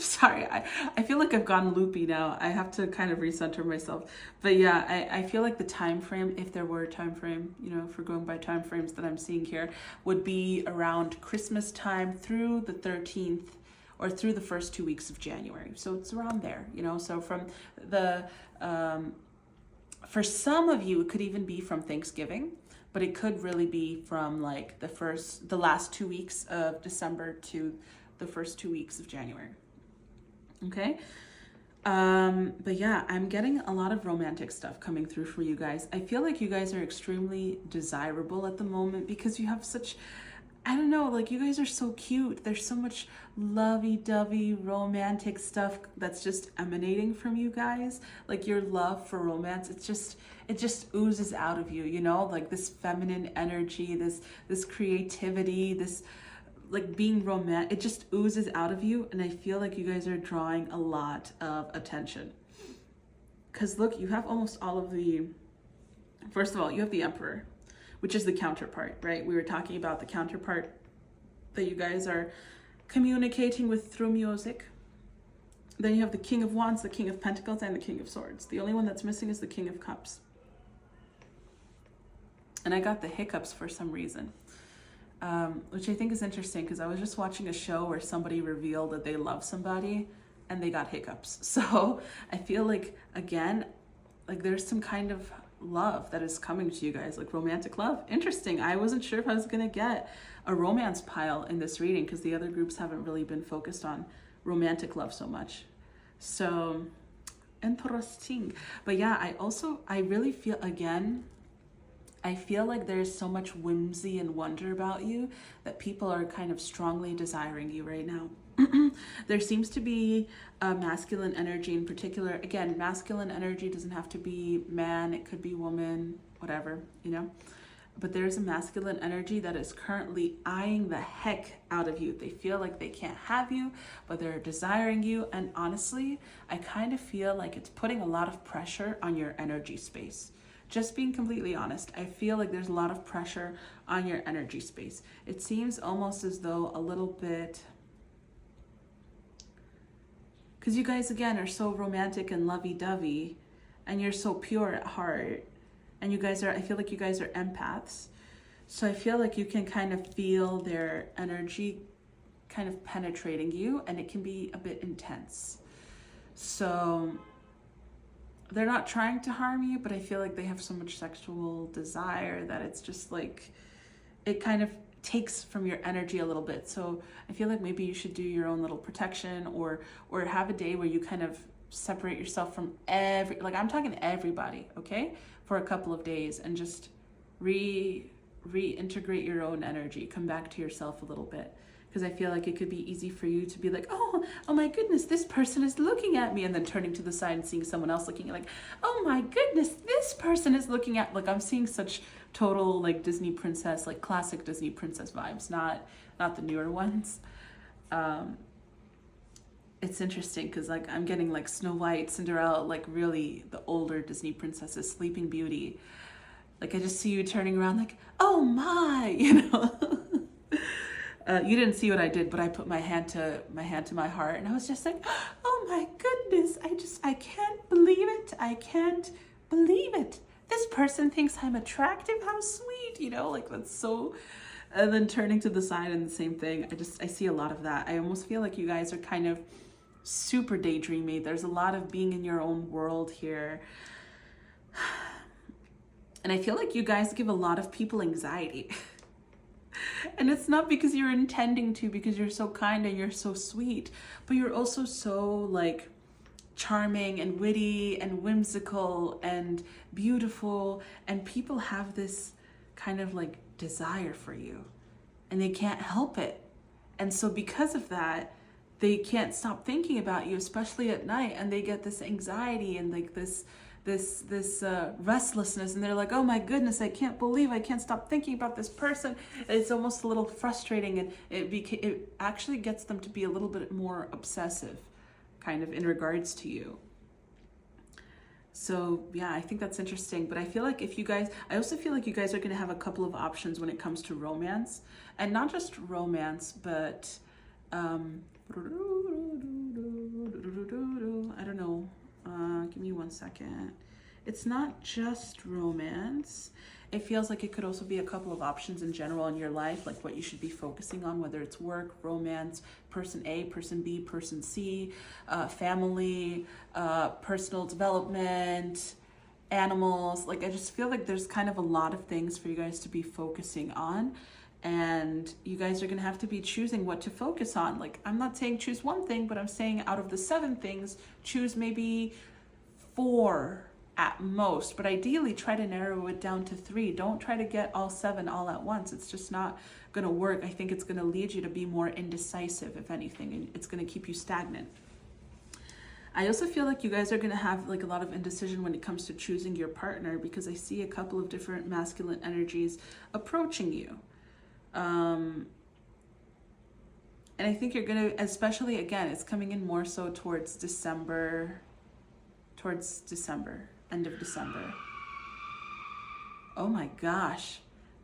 sorry, I feel like I've gone loopy now. I have to kind of recenter myself. But yeah, I feel like the time frame, if there were a time frame, you know, if we're going by time frames that I'm seeing here, would be around Christmas time through the 13th or through the first 2 weeks of January. So it's around there, you know. So from the, for some of you, it could even be from Thanksgiving, but it could really be from like the last 2 weeks of December to the first 2 weeks of January. Okay. But yeah, I'm getting a lot of romantic stuff coming through for you guys. I feel like you guys are extremely desirable at the moment because you have such, I don't know, like you guys are so cute. There's so much lovey-dovey romantic stuff that's just emanating from you guys. Like your love for romance, it just oozes out of you, you know, like this feminine energy, this creativity, this like being romantic, it just oozes out of you. And I feel like you guys are drawing a lot of attention. Because look, you have almost all of the, first of all, you have the Emperor, which is the counterpart, right? We were talking about the counterpart that you guys are communicating with through music. Then you have the King of Wands, the King of Pentacles, and the King of Swords. The only one that's missing is the King of Cups. And I got the hiccups for some reason. Which I think is interesting because I was just watching a show where somebody revealed that they love somebody and they got hiccups. So I feel like, again, like there's some kind of love that is coming to you guys, like romantic love. Interesting. I wasn't sure if I was going to get a romance pile in this reading because the other groups haven't really been focused on romantic love so much. So interesting. But yeah, I really feel, again, I feel like there's so much whimsy and wonder about you that people are kind of strongly desiring you right now. There seems to be a masculine energy in particular. Again, masculine energy doesn't have to be man, it could be woman, whatever, you know. But there's a masculine energy that is currently eyeing the heck out of you. They feel like they can't have you, but they're desiring you. And honestly, I kind of feel like it's putting a lot of pressure on your energy space. Just being completely honest, I feel like there's a lot of pressure on your energy space. It seems almost as though a little bit, because you guys, again, are so romantic and lovey-dovey, and you're so pure at heart, and you guys are, I feel like you guys are empaths. So I feel like you can kind of feel their energy kind of penetrating you, and it can be a bit intense. So they're not trying to harm you, but I feel like they have so much sexual desire that it's just like, it kind of takes from your energy a little bit. So I feel like maybe you should do your own little protection or have a day where you kind of separate yourself from like I'm talking everybody, okay? For a couple of days and just reintegrate your own energy, come back to yourself a little bit. Because I feel like it could be easy for you to be like, oh my goodness, this person is looking at me, and then turning to the side and seeing someone else looking like, oh my goodness, this person is looking at, like I'm seeing such total like Disney princess, like classic Disney princess vibes, not the newer ones. It's interesting because like I'm getting like Snow White, Cinderella, like really the older Disney princesses, Sleeping Beauty. Like I just see you turning around like, oh my, you know. You didn't see what I did, but I put my hand to my heart, and I was just like, oh my goodness, I can't believe it. I can't believe it. This person thinks I'm attractive. How sweet, you know, like that's so. And then turning to the side and the same thing. I see a lot of that. I almost feel like you guys are kind of super daydreamy. There's a lot of being in your own world here. And I feel like you guys give a lot of people anxiety. And it's not because you're intending to, because you're so kind and you're so sweet, but you're also so like charming and witty and whimsical and beautiful, and people have this kind of like desire for you and they can't help it. And so because of that, they can't stop thinking about you, especially at night, and they get this anxiety and like this restlessness, and they're like, oh my goodness, I can't believe I can't stop thinking about this person. It's almost a little frustrating, and it actually gets them to be a little bit more obsessive kind of in regards to you. So yeah, I think that's interesting. But I feel like I also feel like you guys are going to have a couple of options when it comes to romance, and not just romance, but I don't know. Give me 1 second. It's not just romance. It feels like it could also be a couple of options in general in your life, like what you should be focusing on, whether it's work, romance, person A, person B, person C, family, personal development, animals. Like, I just feel like there's kind of a lot of things for you guys to be focusing on. And you guys are going to have to be choosing what to focus on. Like, I'm not saying choose one thing, but I'm saying out of the 7 things, choose maybe 4 at most, but ideally try to narrow it down to 3. Don't try to get all 7 all at once. It's just not going to work. I think it's going to lead you to be more indecisive, if anything, and it's going to keep you stagnant. I also feel like you guys are going to have like a lot of indecision when it comes to choosing your partner, because I see a couple of different masculine energies approaching you. And I think you're going to, especially again, it's coming in more so towards December, end of December. Oh my gosh.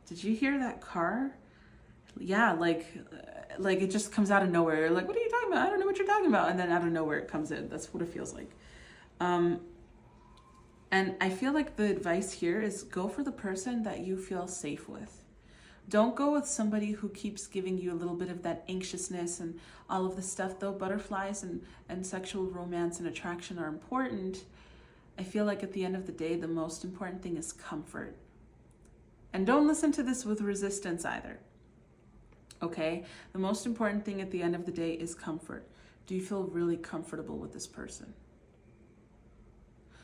Did you hear that car? Yeah, like it just comes out of nowhere. You're like, what are you talking about? I don't know what you're talking about. And then out of nowhere it comes in. That's what it feels like. And I feel like the advice here is go for the person that you feel safe with. Don't go with somebody who keeps giving you a little bit of that anxiousness and all of this stuff. Though butterflies and sexual romance and attraction are important, I feel like at the end of the day, the most important thing is comfort. And don't listen to this with resistance either. Okay? The most important thing at the end of the day is comfort. Do you feel really comfortable with this person?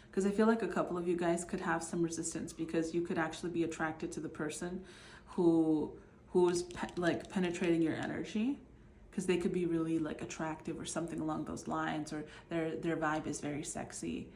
Because I feel like a couple of you guys could have some resistance, because you could actually be attracted to the person who is like penetrating your energy, because they could be really like attractive or something along those lines, or their vibe is very sexy.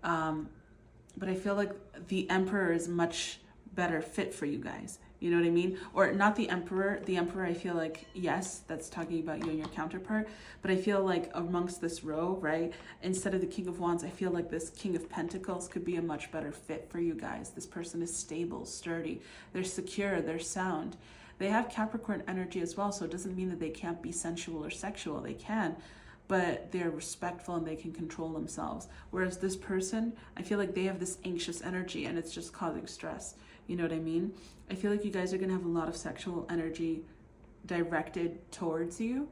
But I feel like the Emperor is much better fit for you guys. You know what I mean? Or not the Emperor. The Emperor, I feel like, yes, that's talking about you and your counterpart. But I feel like amongst this row, right, instead of the King of Wands, I feel like this King of Pentacles could be a much better fit for you guys. This person is stable, sturdy. They're secure. They're sound. They have Capricorn energy as well, so it doesn't mean that they can't be sensual or sexual. They can. But they're respectful and they can control themselves. Whereas this person, I feel like they have this anxious energy and it's just causing stress. You know what I mean? I feel like you guys are going to have a lot of sexual energy directed towards you.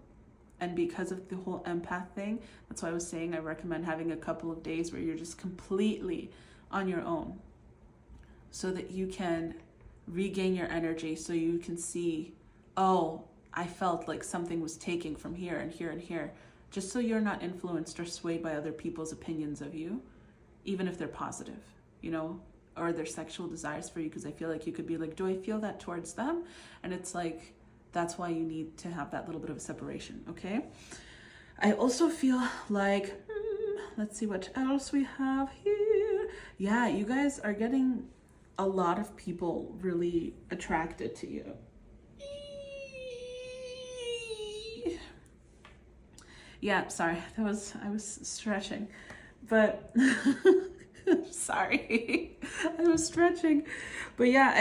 And because of the whole empath thing, that's why I was saying I recommend having a couple of days where you're just completely on your own, so that you can regain your energy, so you can see, oh, I felt like something was taking from here and here and here. Just so you're not influenced or swayed by other people's opinions of you, even if they're positive, you know, or their sexual desires for you. Because I feel like you could be like, do I feel that towards them? And it's like, that's why you need to have that little bit of a separation, okay? I also feel like, let's see what else we have here. Yeah, you guys are getting a lot of people really attracted to you. Yeah, sorry, I was stretching, but sorry, I was stretching. But yeah,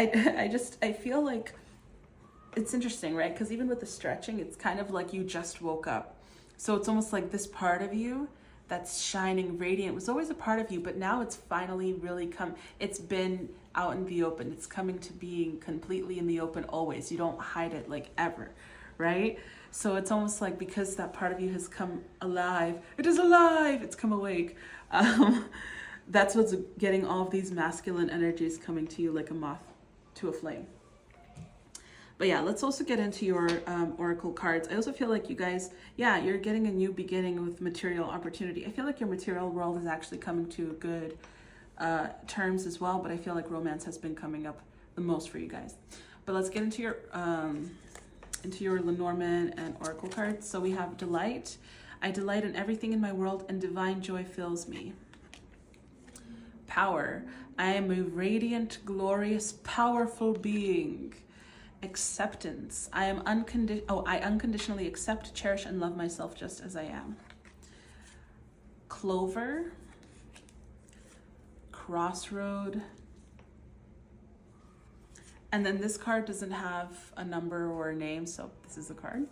I feel like it's interesting, right? Because even with the stretching, it's kind of like you just woke up. So it's almost like this part of you that's shining radiant was always a part of you, but now it's finally really it's been out in the open. It's coming to being completely in the open always. You don't hide it like ever, right? So it's almost like because that part of you has come alive, it is alive, it's come awake. That's what's getting all of these masculine energies coming to you like a moth to a flame. But yeah, let's also get into your oracle cards. I also feel like you guys, yeah, you're getting a new beginning with material opportunity. I feel like your material world is actually coming to good terms as well, but I feel like romance has been coming up the most for you guys. But let's get into your Lenormand and oracle cards. So we have delight. I delight in everything in my world and divine joy fills me. Power. I am a radiant, glorious, powerful being. Acceptance. I unconditionally accept, cherish, and love myself just as I am. Clover. Crossroad. And then this card doesn't have a number or a name, so this is a card.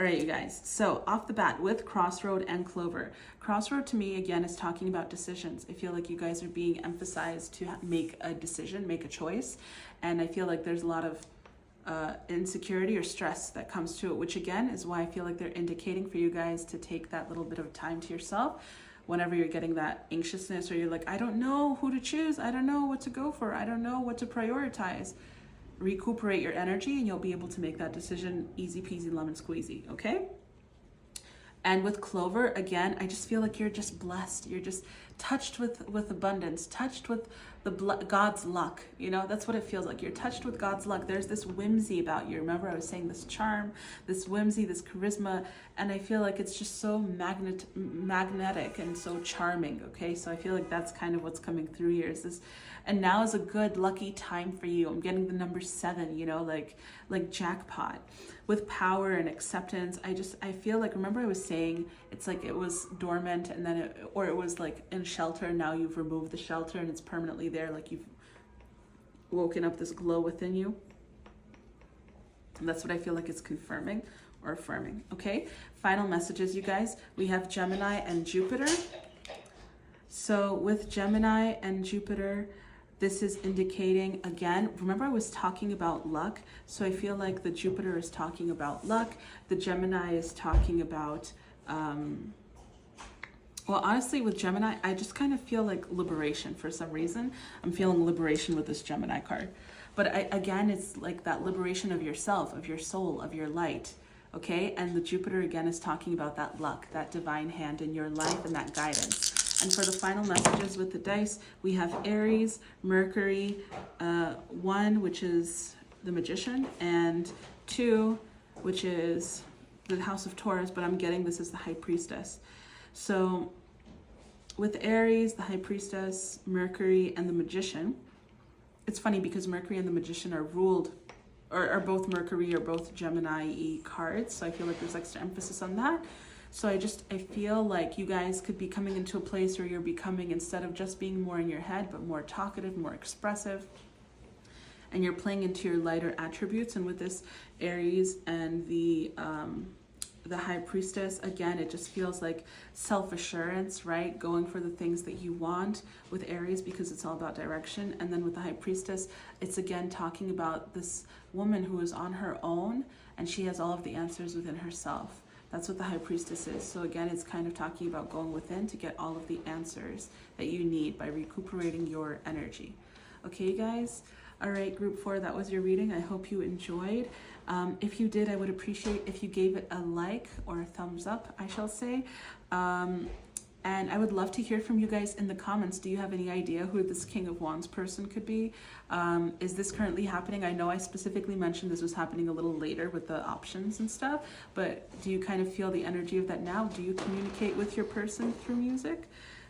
All right, you guys. So off the bat with Crossroad and Clover. Crossroad to me, again, is talking about decisions. I feel like you guys are being emphasized to make a decision, make a choice. And I feel like there's a lot of insecurity or stress that comes to it, which again is why I feel like they're indicating for you guys to take that little bit of time to yourself whenever you're getting that anxiousness or you're like, I don't know who to choose. I don't know what to go for. I don't know what to prioritize. Recuperate your energy and you'll be able to make that decision easy peasy lemon squeezy, okay? And with Clover, again, I just feel like you're just blessed. You're just touched with abundance, touched with God's luck. You know, that's what it feels like. You're touched with God's luck. There's this whimsy about you. Remember, I was saying this charm, this whimsy, this charisma, and I feel like it's just so magnetic and so charming, okay? So I feel like that's kind of what's coming through here is this, and now is a good, lucky time for you. I'm getting the number 7, you know, like jackpot. With power and acceptance, I feel like, remember I was saying it's like it was dormant and then it was like in shelter and now you've removed the shelter and it's permanently there, like you've woken up this glow within you. And that's what I feel like it's confirming or affirming, okay? Final messages, you guys. We have Gemini and Jupiter. So with Gemini and Jupiter, this is indicating, again, remember I was talking about luck. So I feel like the Jupiter is talking about luck. The Gemini is talking about, well, honestly, with Gemini, I just kind of feel like liberation for some reason. I'm feeling liberation with this Gemini card. But again, it's like that liberation of yourself, of your soul, of your light. Okay? And the Jupiter, again, is talking about that luck, that divine hand in your life and that guidance. And for the final messages with the dice, we have Aries, Mercury, 1, which is the Magician, and 2, which is the House of Taurus, but I'm getting this as the High Priestess. So with Aries, the High Priestess, Mercury, and the Magician, it's funny because Mercury and the Magician are ruled, or are both Mercury or both Gemini-y cards, so I feel like there's extra emphasis on that. So I feel like you guys could be coming into a place where you're becoming, instead of just being more in your head, but more talkative, more expressive, and you're playing into your lighter attributes. And with this Aries and the High Priestess, again, it just feels like self-assurance, right? Going for the things that you want with Aries because it's all about direction. And then with the High Priestess, it's again talking about this woman who is on her own and she has all of the answers within herself. That's what the High Priestess is. So again, it's kind of talking about going within to get all of the answers that you need by recuperating your energy. Okay, guys? All right, group 4, that was your reading. I hope you enjoyed. If you did, I would appreciate if you gave it a like or a thumbs up, I shall say. And I would love to hear from you guys in the comments. Do you have any idea who this King of Wands person could be? Is this currently happening? I know I specifically mentioned this was happening a little later with the options and stuff, but do you kind of feel the energy of that now? Do you communicate with your person through music?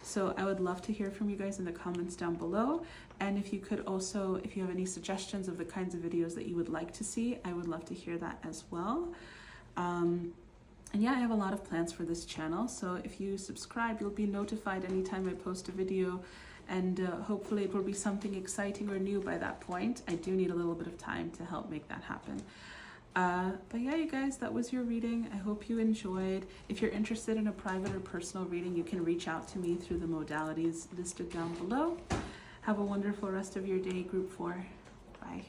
So I would love to hear from you guys in the comments down below. And if you could also, if you have any suggestions of the kinds of videos that you would like to see, I would love to hear that as well. And yeah, I have a lot of plans for this channel, so if you subscribe, you'll be notified anytime I post a video, and hopefully it will be something exciting or new by that point. I do need a little bit of time to help make that happen. But yeah, you guys, that was your reading. I hope you enjoyed. If you're interested in a private or personal reading, you can reach out to me through the modalities listed down below. Have a wonderful rest of your day, Group 4. Bye.